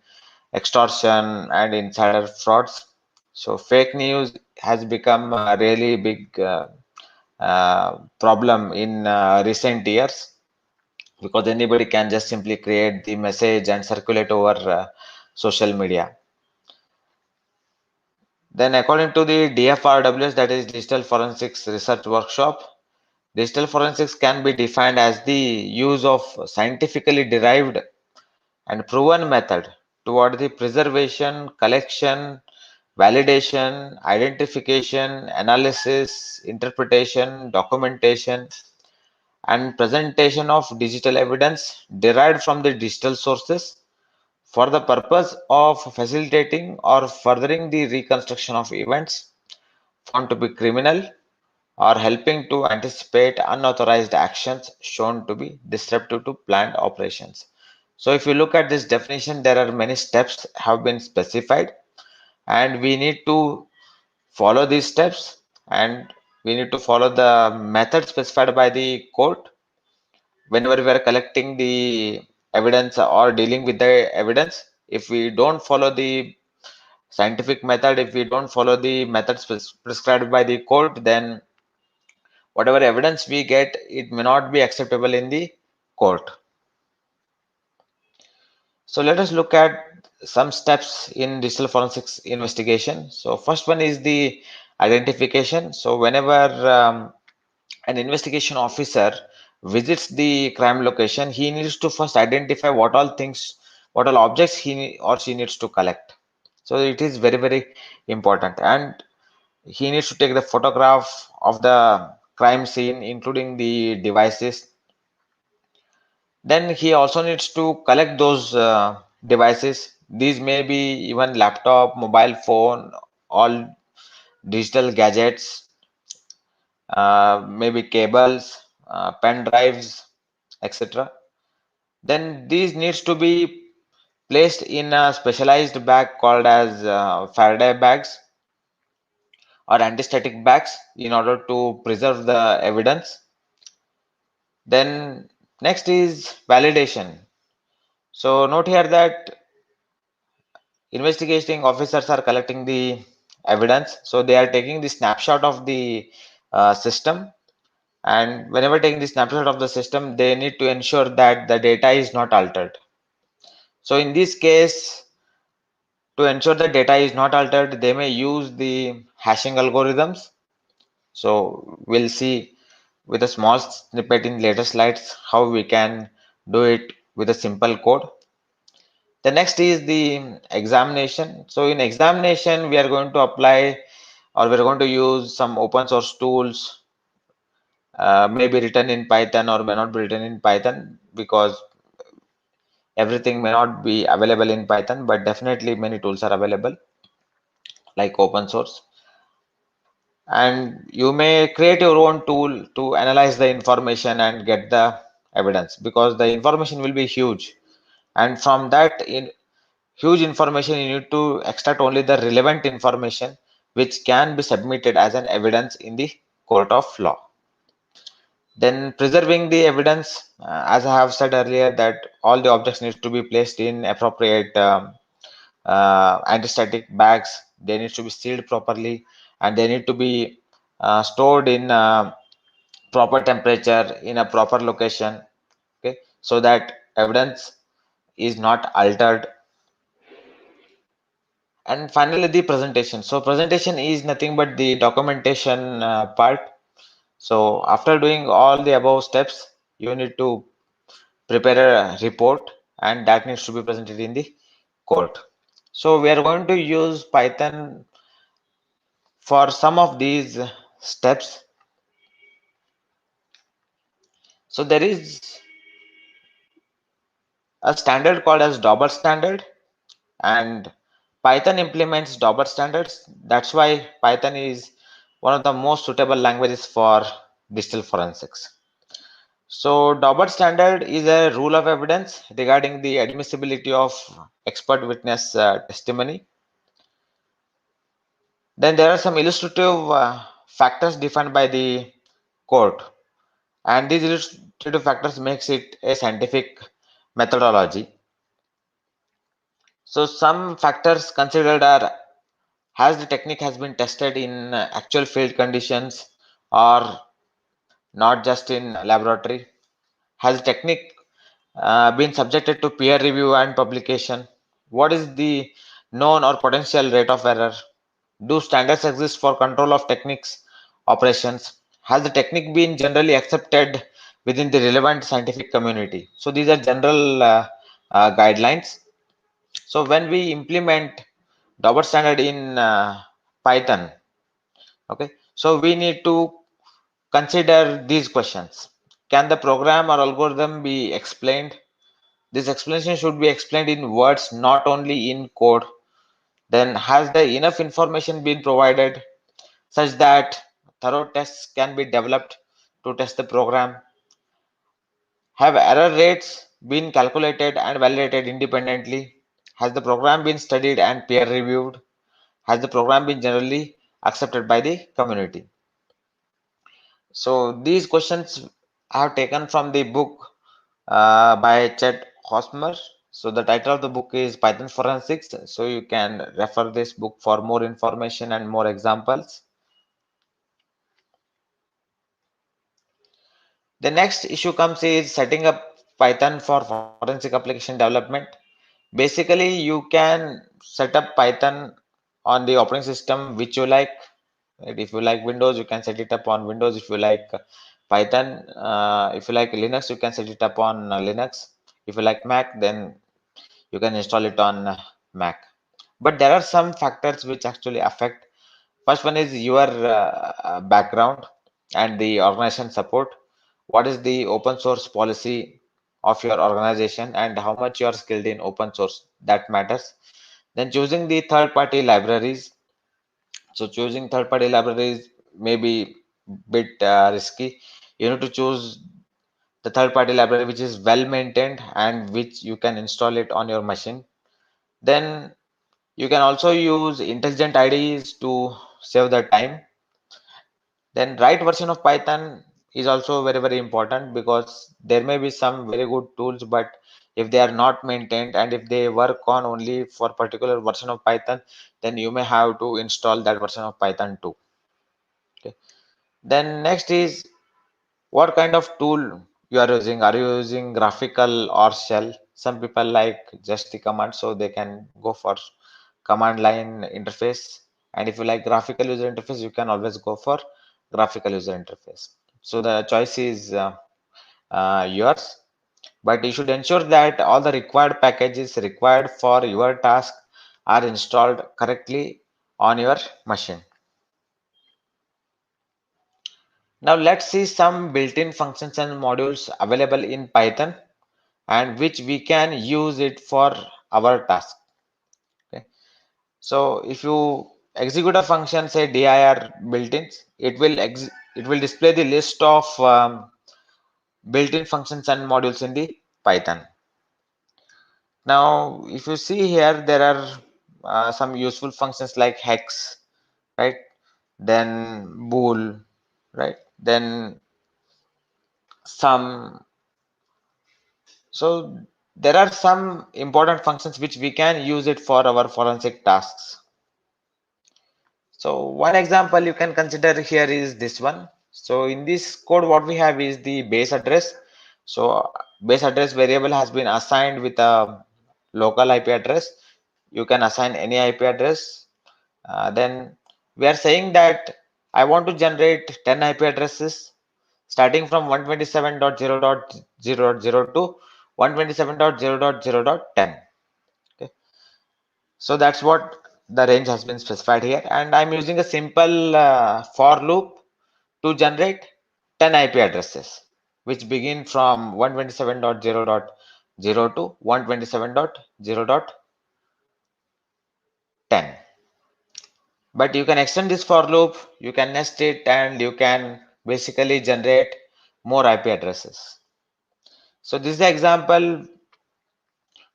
extortion, and insider frauds. So fake news has become a really big problem in recent years, because anybody can just simply create the message and circulate over social media. Then according to the DFRWS, that is Digital Forensics Research Workshop, digital forensics can be defined as the use of scientifically derived and proven method toward the preservation, collection, validation, identification, analysis, interpretation, documentation, and presentation of digital evidence derived from the digital sources for the purpose of facilitating or furthering the reconstruction of events found to be criminal, or helping to anticipate unauthorized actions shown to be disruptive to planned operations. So if you look at this definition, there are many steps have been specified, and we need to follow these steps, and we need to follow the method specified by the court whenever we are collecting the evidence or dealing with the evidence. If we don't follow the scientific method, if we don't follow the methods prescribed by the court, then whatever evidence we get, it may not be acceptable in the court. So let us look at some steps in digital forensics investigation. So first one is the identification. So whenever an investigation officer visits the crime location, he needs to first identify what all things, what all objects he or she needs to collect. So it is very, very important, and he needs to take the photograph of the crime scene, including the devices. Then he also needs to collect those devices. These may be even laptop, mobile phone, all digital gadgets, maybe cables, pen drives, etc. Then these needs to be placed in a specialized bag called as Faraday bags or anti-static bags in order to preserve the evidence. Then next is validation. So note here that investigating officers are collecting the evidence, so they are taking the snapshot of the system, and whenever taking the snapshot of the system, they need to ensure that the data is not altered. So in this case, to ensure that data is not altered, they may use the hashing algorithms. So we'll see with a small snippet in later slides how we can do it with a simple code. The next is the examination. So in examination, we are going to apply, or we're going to use some open source tools, maybe written in Python or may not be written in Python, because everything may not be available in Python, but definitely many tools are available like open source. And you may create your own tool to analyze the information and get the evidence, because the information will be huge, and from that huge information you need to extract only the relevant information which can be submitted as an evidence in the court of law. Then preserving the evidence, as I have said earlier, that all the objects need to be placed in appropriate anti-static bags. They need to be sealed properly, and they need to be stored in proper temperature in a proper location, okay, so that evidence is not altered. And finally, the presentation. So presentation is nothing but the documentation part. So after doing all the above steps, you need to prepare a report, and that needs to be presented in the court. So we are going to use Python for some of these steps. So there is a standard called as Dauber standard, and Python implements Dauber standards. That's why Python is one of the most suitable languages for digital forensics. So Dauber standard is a rule of evidence regarding the admissibility of expert witness testimony. Then there are some illustrative factors defined by the court, and these illustrative factors makes it a scientific methodology. So some factors considered are: has the technique has been tested in actual field conditions or not just in laboratory? Has the technique been subjected to peer review and publication? What is the known or potential rate of error? Do standards exist for control of techniques operations? Has the technique been generally accepted within the relevant scientific community? So these are general guidelines. So when we implement Dauber standard in Python, okay, so we need to consider these questions. Can the program or algorithm be explained? This explanation should be explained in words, not only in code. Then has the enough information been provided such that thorough tests can be developed to test the program? Have error rates been calculated and validated independently? Has the program been studied and peer reviewed? Has the program been generally accepted by the community? So these questions I have taken from the book by Chet Hosmer. So the title of the book is Python Forensics. So you can refer this book for more information and more examples. The next issue comes is setting up Python for forensic application development. Basically, you can set up Python on the operating system which you like. If you like Windows, you can set it up on Windows. If you like Python, if you like Linux, you can set it up on Linux. If you like Mac, then you can install it on Mac. But there are some factors which actually affect. First one is your background and the organization support. What is the open source policy of your organization and how much you are skilled in open source? That matters. Then choosing the third party libraries. So choosing third party libraries may be bit risky. You need to choose the third party library which is well maintained and which you can install it on your machine. Then you can also use intelligent IDEs to save the time. Then right version of Python is also very important, because there may be some very good tools, but if they are not maintained and if they work on only for particular version of Python, then you may have to install that version of Python too. Okay. Then next is what kind of tool you are using. Are you using graphical or shell? Some people like just the command, so they can go for command line interface. And if you like graphical user interface, you can always go for graphical user interface. So the choice is yours, but you should ensure that all the required packages required for your task are installed correctly on your machine. Now let's see some built-in functions and modules available in Python and which we can use it for our task. Okay. So if you execute a function, say dir built-ins, it will display the list of built-in functions and modules in the Python. Now, if you see here, there are some useful functions like hex, right? Then bool, right? Then some. So there are some important functions which we can use it for our forensic tasks. So one example you can consider here is this one. So in this code, what we have is the base address. So base address variable has been assigned with a local IP address. you can assign any IP address. Then we are saying that I want to generate 10 IP addresses starting from 127.0.0.0 to 127.0.0.10. Okay. So that's what the range has been specified here, and I'm using a simple for loop to generate 10 IP addresses which begin from 127.0.0 to 127.0.0.10. But you can extend this for loop, you can nest it, and you can basically generate more IP addresses. So this is the example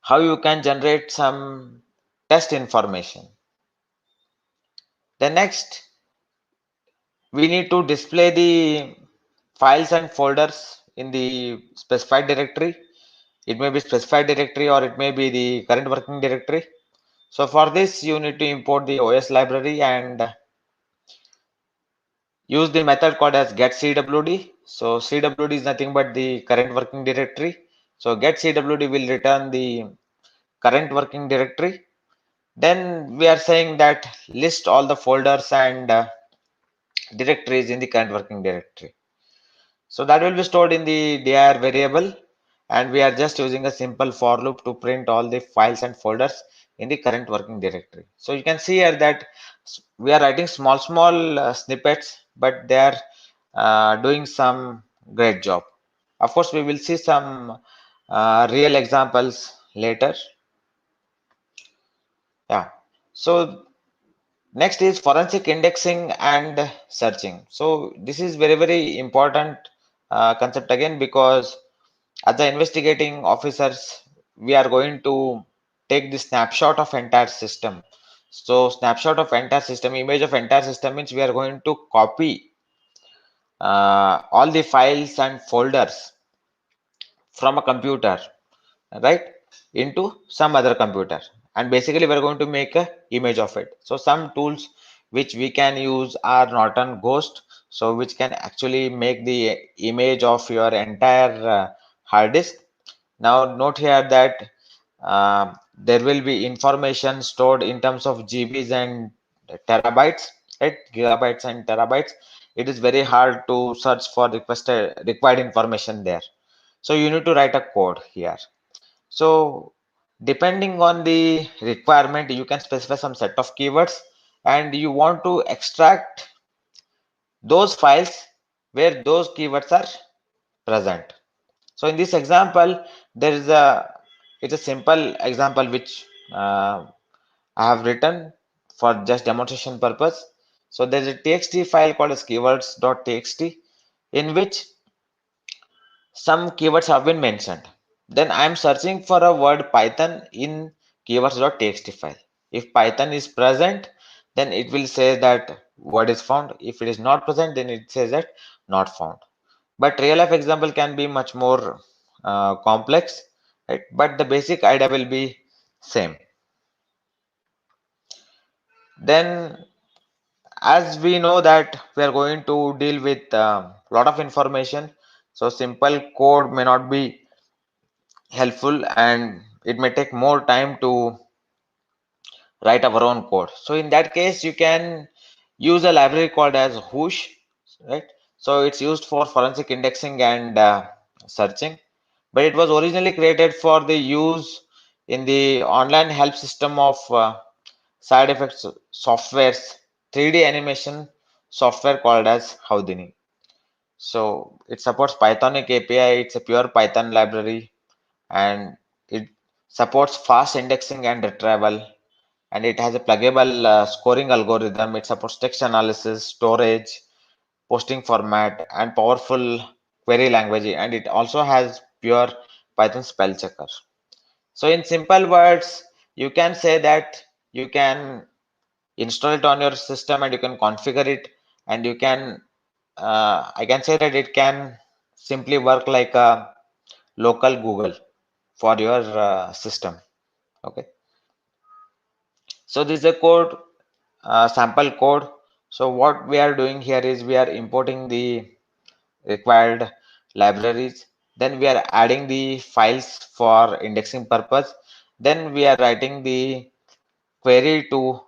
how you can generate some test information. The next, we need to display the files and folders in the specified directory. It may be specified directory or it may be the current working directory. So for this, you need to import the OS library and use the method called as getCwd. So CWD is nothing but the current working directory. So getCwd will return the current working directory. Then we are saying that list all the folders and directories in the current working directory. So that will be stored in the dir variable, and we are just using a simple for loop to print all the files and folders in the current working directory. So you can see here that we are writing small snippets, but they are doing some great job. Of course, we will see some real examples later. Yeah. So next is forensic indexing and searching. So this is very important concept again, because as the investigating officers, we are going to take the snapshot of entire system. So snapshot of entire system, image of entire system means we are going to copy all the files and folders from a computer, right, into some other computer, and basically we're going to make a image of it. So some tools which we can use are Norton Ghost, so which can actually make the image of your entire hard disk. Now note here that there will be information stored in terms of GBs and terabytes, right? Gigabytes and terabytes. It is very hard to search for required information there. So you need to write a code here. So depending on the requirement, you can specify some set of keywords, and you want to extract those files where those keywords are present. So in this example, it's a simple example which I have written for just demonstration purpose. So there's a txt file called as keywords.txt in which some keywords have been mentioned. Then I'm searching for a word Python in keywords.txt file. If Python is present, then it will say that word is found. If it is not present, then it says that not found. But real life example can be much more complex, right? But the basic idea will be same. Then as we know that we are going to deal with a lot of information, so simple code may not be helpful and it may take more time to write our own code. So in that case, you can use a library called as whoosh, right? So it's used for forensic indexing and searching, but it was originally created for the use in the online help system of side effects software's 3D animation software called as Houdini. So it supports Pythonic API. It's a pure Python library, and it supports fast indexing and retrieval, and it has a pluggable scoring algorithm. It supports text analysis, storage, posting format, and powerful query language, and it also has pure Python spell checker. So in simple words, you can say that you can install it on your system and you can configure it, and you can I can say that it can simply work like a local Google for your system. Okay, so this is a code, sample code. So what we are doing here is we are importing the required libraries, then we are adding the files for indexing purpose, then we are writing the query to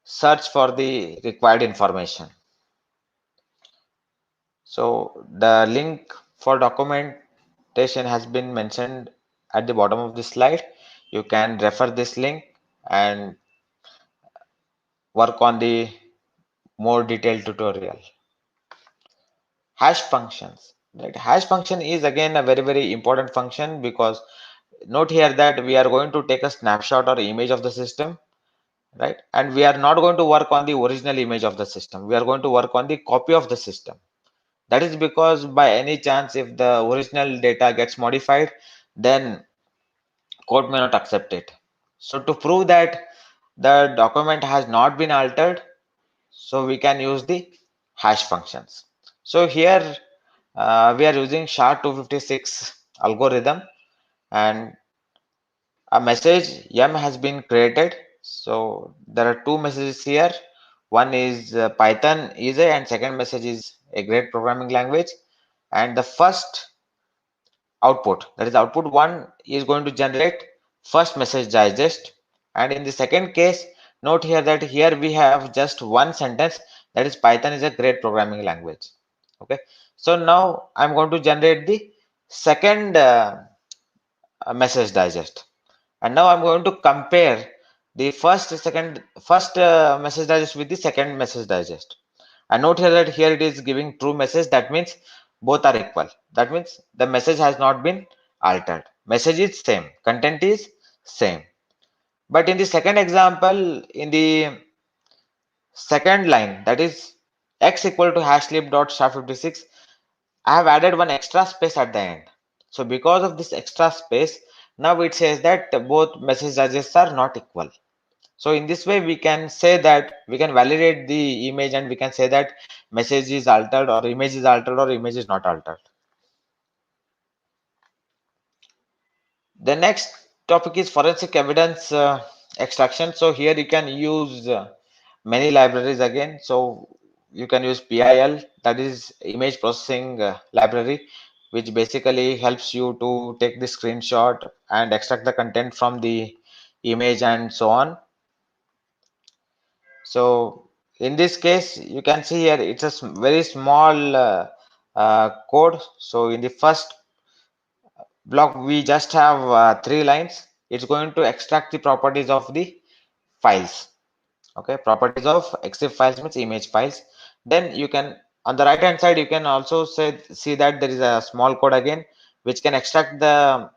search for the required information. So the link for documentation has been mentioned at the bottom of the slide. You can refer this link and work on the more detailed tutorial. Hash functions. Right? Hash function is again a very important function, because note here that we are going to take a snapshot or image of the system, right? And we are not going to work on the original image of the system. We are going to work on the copy of the system. That is because by any chance, if the original data gets modified, then code may not accept it. So to prove that the document has not been altered, so we can use the hash functions. So here we are using SHA-256 algorithm, and a message yum has been created. So there are two messages here. One is Python is a, and second message is a great programming language. And the first output, that is output 1, is going to generate first message digest. And in the second case, note here that here we have just one sentence, that is Python is a great programming language. Okay, so now I'm going to generate the second message digest, and now I'm going to compare the first message digest with the second message digest. And note here that here it is giving true message. That means both are equal. That means the message has not been altered. Message is same, content is same. But in the second example, in the second line, that is x equal to hashlib.sha56, I have added one extra space at the end. So because of this extra space, now it says that both message digests are not equal. So in this way, we can say that we can validate the image, and we can say that message is altered or image is altered or image is not altered. The next topic is forensic evidence extraction. So here you can use many libraries again. So you can use PIL, that is image processing library, which basically helps you to take the screenshot and extract the content from the image and so on. So in this case, you can see here it's a very small code. So in the first block, we just have 3 lines. It's going to extract the properties of the files. Okay, properties of EXIF files means image files. Then you can, on the right hand side, you can also see that there is a small code again, which can extract the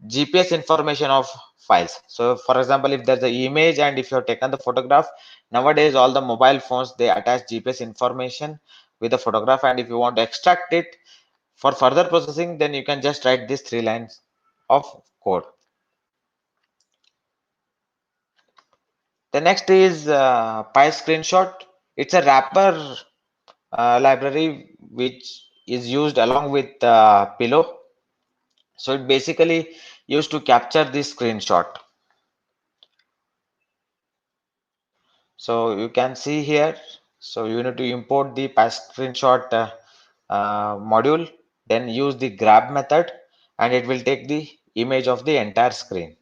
GPS information of files. So for example, if there's an image and if you have taken the photograph, nowadays all the mobile phones, they attach GPS information with the photograph, and if you want to extract it for further processing, then you can just write these 3 lines of code. The next is PyScreenshot. It's a wrapper library which is used along with Pillow. So it basically used to capture this screenshot. So you can see here, so you need to import the PyScreenshot module, then use the grab method, and it will take the image of the entire screen.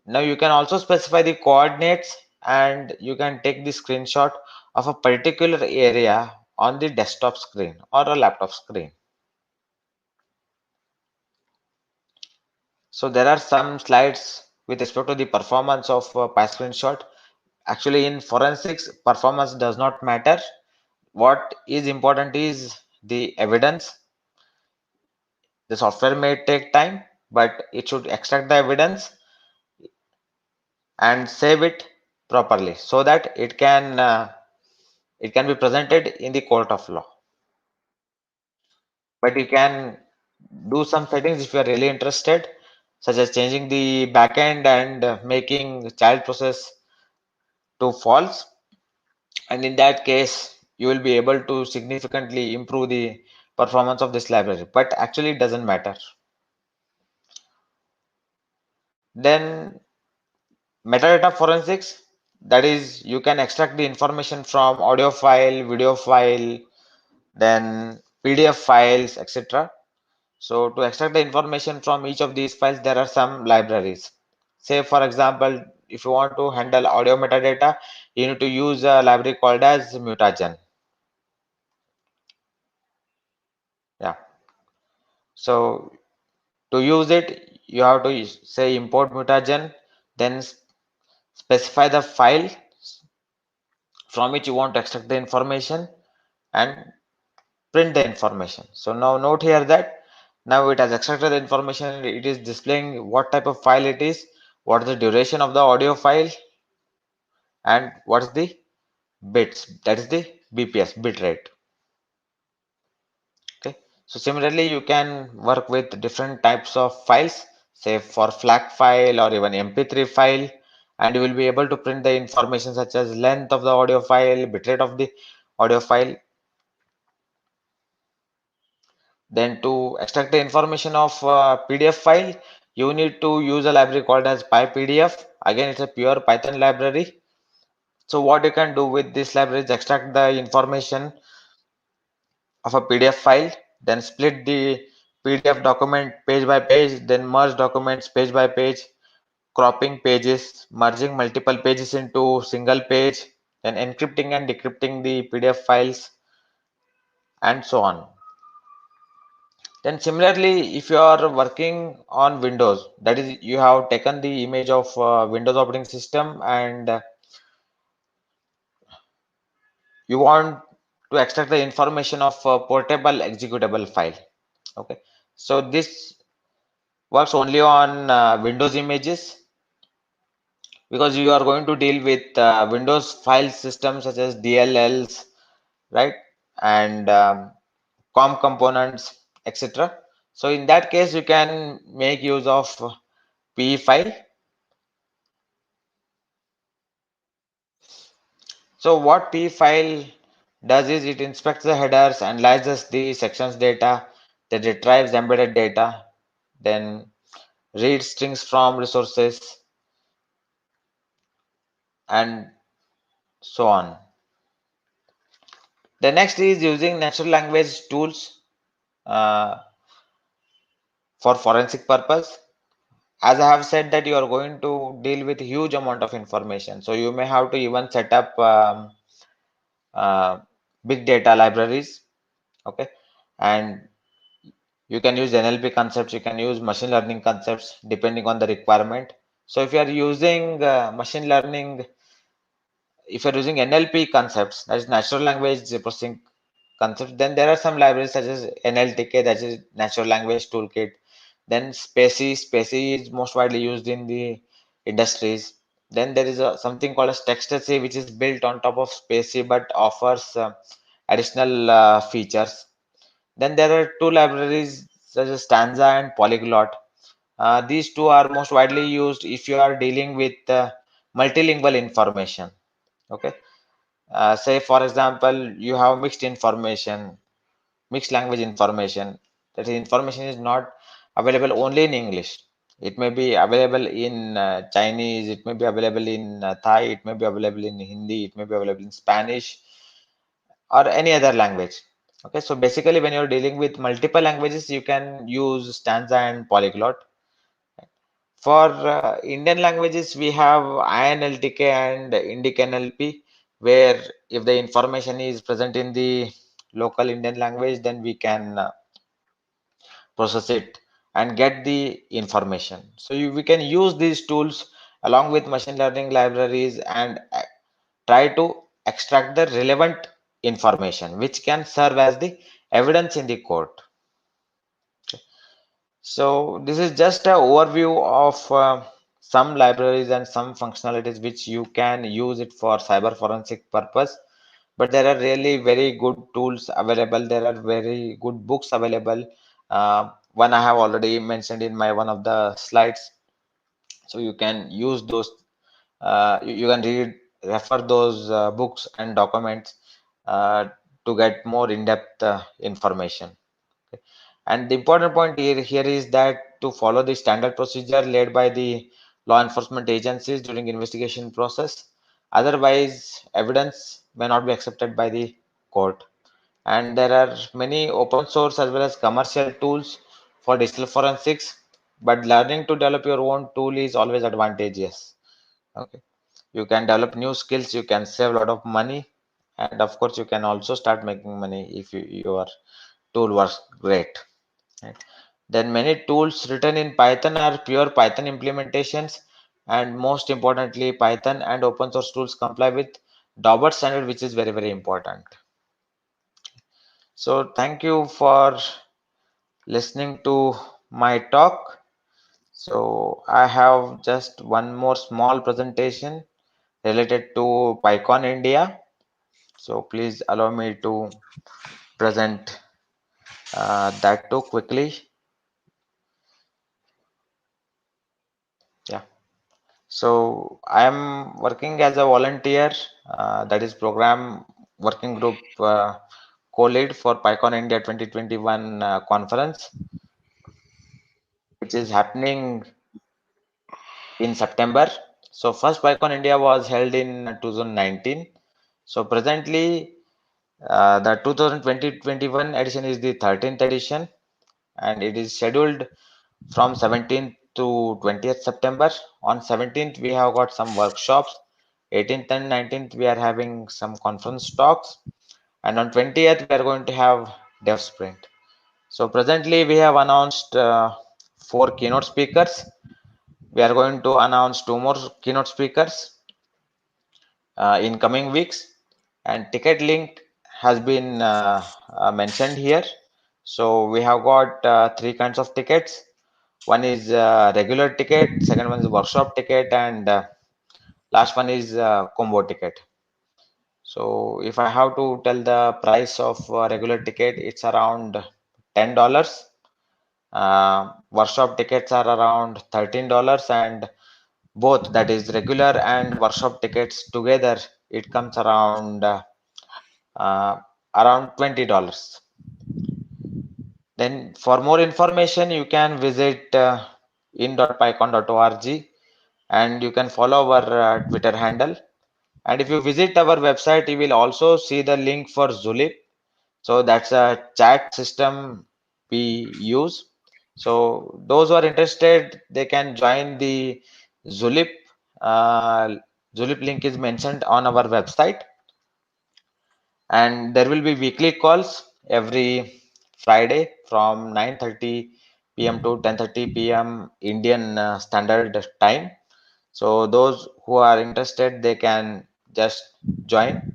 Now you can also specify the coordinates, and you can take the screenshot of a particular area on the desktop screen or a laptop screen. So there are some slides with respect to the performance of PyScreenshot. Actually, in forensics, performance does not matter. What is important is the evidence. The software may take time, but it should extract the evidence and save it properly so that it can be presented in the court of law. But you can do some settings if you are really interested, such as changing the backend and making child process to false. And in that case, you will be able to significantly improve the performance of this library, but actually it doesn't matter. Then metadata forensics, that is you can extract the information from audio file, video file, then PDF files, etc. So to extract the information from each of these files, there are some libraries. Say for example, if you want to handle audio metadata, you need to use a library called as mutagen. Yeah. So to use it, you have to say import mutagen, then specify the file from which you want to extract the information and print the information. So now note here that now it has extracted the information. It is displaying what type of file it is, what is the duration of the audio file, and what is the bits, that is the BPS, bit rate. Okay. So similarly, you can work with different types of files, say for FLAC file or even MP3 file, and you will be able to print the information such as length of the audio file, bitrate of the audio file. Then to extract the information of PDF file, you need to use a library called as PyPDF. Again, it's a pure Python library. So what you can do with this library is extract the information of a PDF file, then split the PDF document page by page, then merge documents page by page, cropping pages, merging multiple pages into single page, then encrypting and decrypting the PDF files, and so on. Then similarly, if you are working on Windows, that is, you have taken the image of Windows operating system and you want to extract the information of a portable executable file. Okay, so this works only on Windows images, because you are going to deal with Windows file systems such as DLLs, right, and COM components, etc. So in that case, you can make use of PE file. So what PE file does is it inspects the headers, analyzes the sections data, then retrieves embedded data, then reads strings from resources, and so on. The next is using natural language tools for forensic purpose. As I have said that you are going to deal with huge amount of information, so you may have to even set up big data libraries. Okay, and you can use NLP concepts, you can use machine learning concepts depending on the requirement. So if you are using machine learning, if you're using NLP concepts, that is natural language processing concepts, then there are some libraries such as NLTK, that is natural language toolkit. Then Spacey is most widely used in the industries. Then there is something called as TextSC, which is built on top of Spacey but offers additional features. Then there are two libraries such as Stanza and Polyglot. These two are most widely used if you are dealing with multilingual information. Okay, say for example, you have mixed information, mixed language information. That information is not available only in English. It may be available in Chinese, it may be available in Thai, it may be available in Hindi, it may be available in Spanish, or any other language. Okay, so basically when you're dealing with multiple languages, you can use Stanza and Polyglot. For Indian languages, we have INLTK and Indic NLP, where if the information is present in the local Indian language, then we can process it and get the information. So we can use these tools along with machine learning libraries and try to extract the relevant information which can serve as the evidence in the court. So this is just an overview of some libraries and some functionalities which you can use it for cyber forensic purpose. But there are really very good tools available. There are very good books available. One I have already mentioned in my one of the slides. So you can use those. You can refer those books and documents to get more in-depth information. Okay. And the important point here is that to follow the standard procedure laid by the law enforcement agencies during investigation process. Otherwise, evidence may not be accepted by the court. And there are many open source as well as commercial tools for digital forensics, but learning to develop your own tool is always advantageous. Okay, you can develop new skills, you can save a lot of money, and of course you can also start making money if your tool works great. Right? Then many tools written in Python are pure Python implementations, and most importantly, Python and open source tools comply with Daubert standard, which is very, very important. So thank you for listening to my talk. So I have just one more small presentation related to Pycon India. So please allow me to present that too quickly. Yeah. So I am working as a volunteer, that is program working group co-lead for Pycon India 2021 conference, which is happening in September. So first Pycon India was held in 2019. So presently the 2020-21 edition is the 13th edition, and it is scheduled from 17th to 20th September. On 17th we have got some workshops. 18th and 19th we are having some conference talks, and on 20th we are going to have dev sprint. So presently we have announced 4 keynote speakers. We are going to announce 2 more keynote speakers in coming weeks, and ticket link has been mentioned here. So we have got 3 kinds of tickets. One is regular ticket, second one is workshop ticket, and last one is combo ticket. So if I have to tell the price of regular ticket, it's around $10. Workshop tickets are around $13, and both, that is regular and workshop tickets together, it comes around $20. Then for more information you can visit in.pycon.org, and you can follow our Twitter handle. And if you visit our website, you will also see the link for Zulip. So that's a chat system we use. So those who are interested, they can join the Zulip. Zulip link is mentioned on our website, and there will be weekly calls every Friday from 9:30 p.m. to 10:30 p.m. Indian Standard Time. So those who are interested, they can just join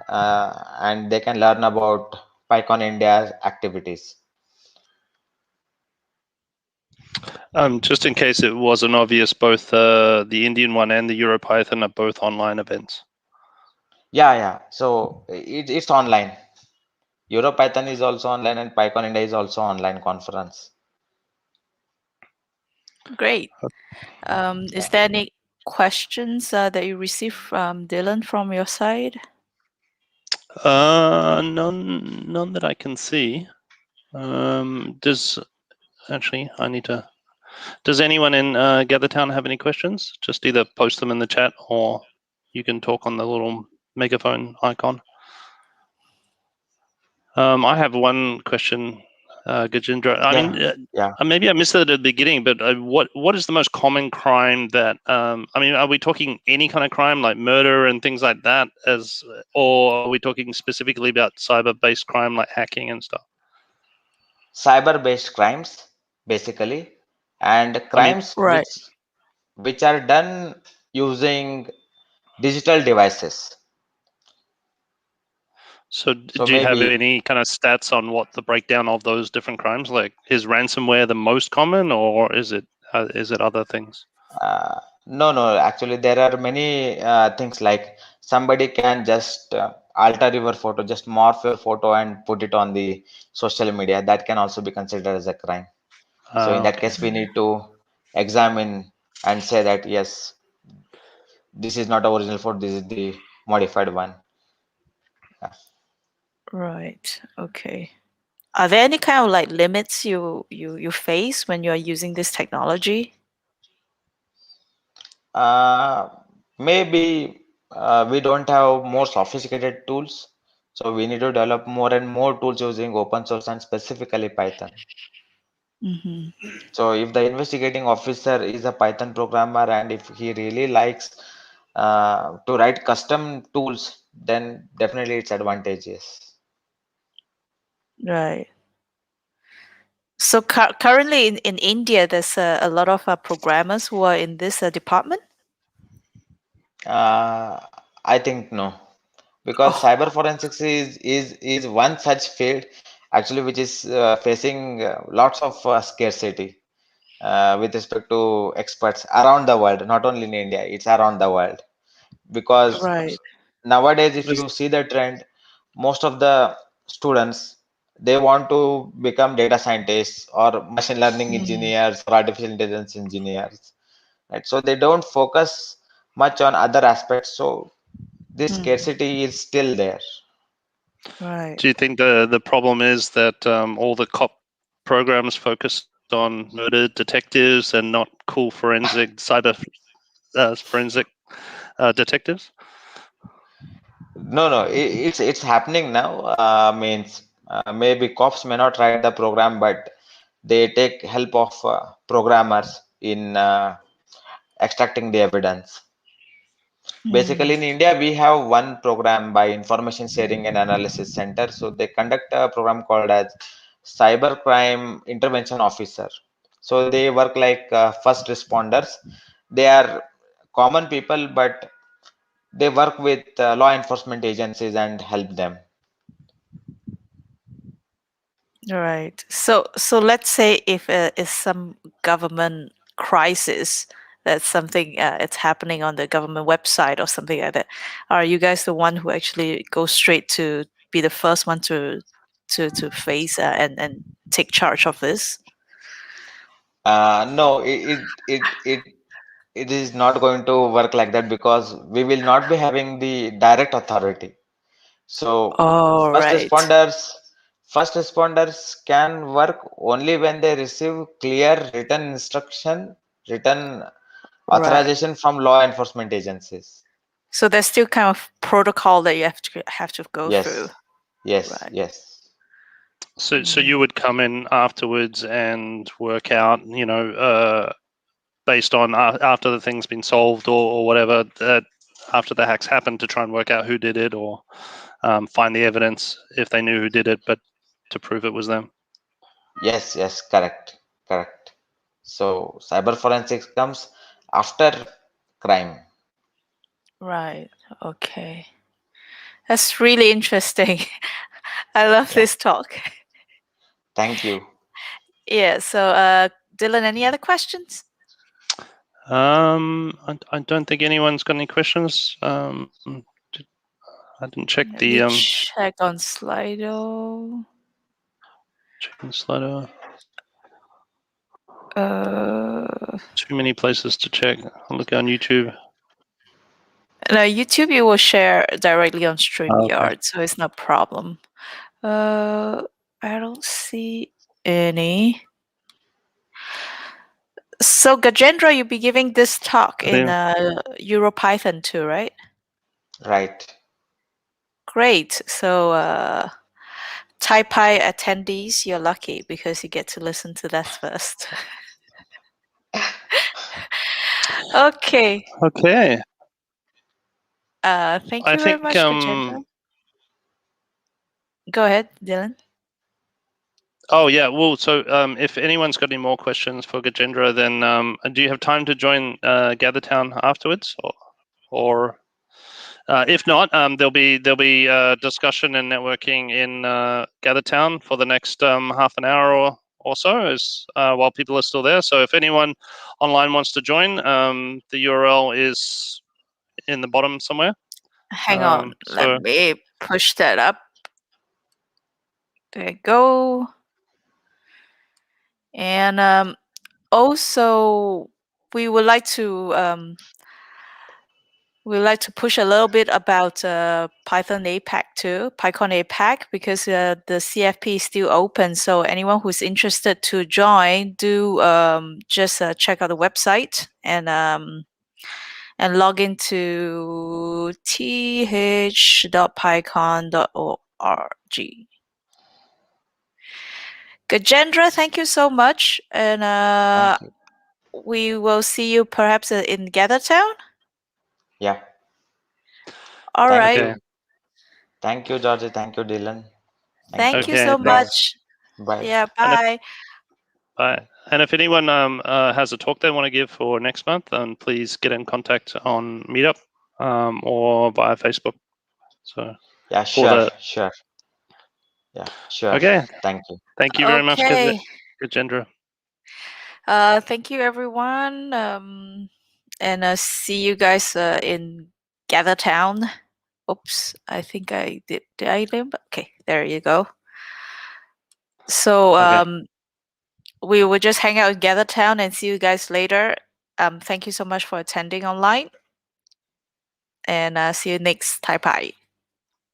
and they can learn about Pycon India's activities. Just in case it wasn't obvious, both the Indian one and the EuroPython are both online events. Yeah. So it's online. EuroPython is also online, and Pycon India is also online conference. Great. Is there any questions that you received from Dylan from your side? None that I can see. Does anyone in Gathertown have any questions? Just either post them in the chat, or you can talk on the little megaphone icon. I have one question, Gajendra. I mean, maybe I missed it at the beginning, but what is the most common crime that? I mean, are we talking any kind of crime like murder and things like that, or are we talking specifically about cyber-based crime like hacking and stuff? Cyber-based crimes, basically, and crimes which are done using digital devices. So do you have any kind of stats on what the breakdown of those different crimes? Like, is ransomware the most common, or is it other things? No. Actually, there are many things, like somebody can just alter your photo, just morph your photo and put it on the social media. That can also be considered as a crime. So in that case, we need to examine and say that yes, this is not the original photo, this is the modified one. Right. Okay. Are there any kind of like limits you face when you're using this technology? Maybe we don't have more sophisticated tools, so we need to develop more and more tools using open source and specifically Python. So if the investigating officer is a Python programmer, and if he really likes to write custom tools, then definitely it's advantageous. Right. So currently in India, there's a lot of programmers who are in this department. I think no, because Oh, cyber forensics is one such field actually which is facing lots of scarcity with respect to experts around the world, not only in India, it's around the world. Because right. nowadays, if Is- you see the trend, most of the students, they want to become data scientists or machine learning Mm, engineers or artificial intelligence engineers, right? So they don't focus much on other aspects. So this mm, scarcity is still there. right. Do you think the problem is that all the cop programs focused on murder detectives and not cool forensic cyber forensic detectives? No, it's happening now. Means maybe cops may not write the program, but they take help of programmers in extracting the evidence. Mm, Basically, in India, we have one program by Information Sharing and Analysis Center. So they conduct a program called as Cybercrime Intervention Officer. So they work like first responders. They are common people, but they work with law enforcement agencies and help them. right. So let's say if is some government crisis, that's something it's happening on the government website or something like that. Are you guys the one who actually go straight to be the first one to face and take charge of this? No, it is not going to work like that because we will not be having the direct authority. So All first right. responders, first responders can work only when they receive clear written instruction, written Right. authorization from law enforcement agencies. So there's still kind of protocol that you have to go through. Yes, yes, Right. yes, So Mm. you would come in afterwards and work out, based on after the thing's been solved or whatever, that after the hacks happened, to try and work out who did it or find the evidence if they knew who did it, but to prove it was them. yes, correct, correct. So cyber forensics comes after crime. Right. Okay. That's really interesting. I love Yeah, this talk. thank you. Yeah. So, Dylan, any other questions? I don't think anyone's got any questions. I didn't check Let the me check on Slido. chicken slider. Too No, many places to check. I'll look on YouTube. YouTube you will share directly on Oh, okay. StreamYard, so it's no problem. I don't see any. So Gajendra, you'll be giving this talk in EuroPython too, right? Right. Great. So ThaiPy attendees, you're lucky because you get to listen to that first. Okay. Okay. Thank I you very think much, Gajendra. Go ahead, Dylan. Oh yeah, well, so if anyone's got any more questions for Gajendra, then do you have time to join GatherTown afterwards, or if not, there'll be discussion and networking in GatherTown for the next half an hour or so, as while people are still there. So if anyone online wants to join, the URL is in the bottom somewhere. Hang on. Let So me push that up. There you go. And also, we would like to push a little bit about Python APAC too, Pycon APAC, because the CFP is still open. So anyone who's interested to join, do just check out the website and log into th.pycon.org. Gajendra, thank you so much, and Thank you. we will see you perhaps in GatherTown. Yeah. All Thank right. Okay. you. Thank you, Georgie. Thank you, Dylan. Thank you Okay, so thanks. much. Bye. Yeah, And if, bye. and if anyone has a talk they want to give for next month, please get in contact on Meetup or via Facebook. So Yeah, for sure, the sure. Yeah, sure. okay, Thank you. thank you very much, Okay. Gajendra. Thank you, everyone. And see you guys in Gather Town. Oops, I think I did. Did I name? Okay, there you go. So Okay. we will just hang out in Gather Town and see you guys later. Thank you so much for attending online, and see you next ThaiPy.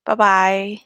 Bye bye.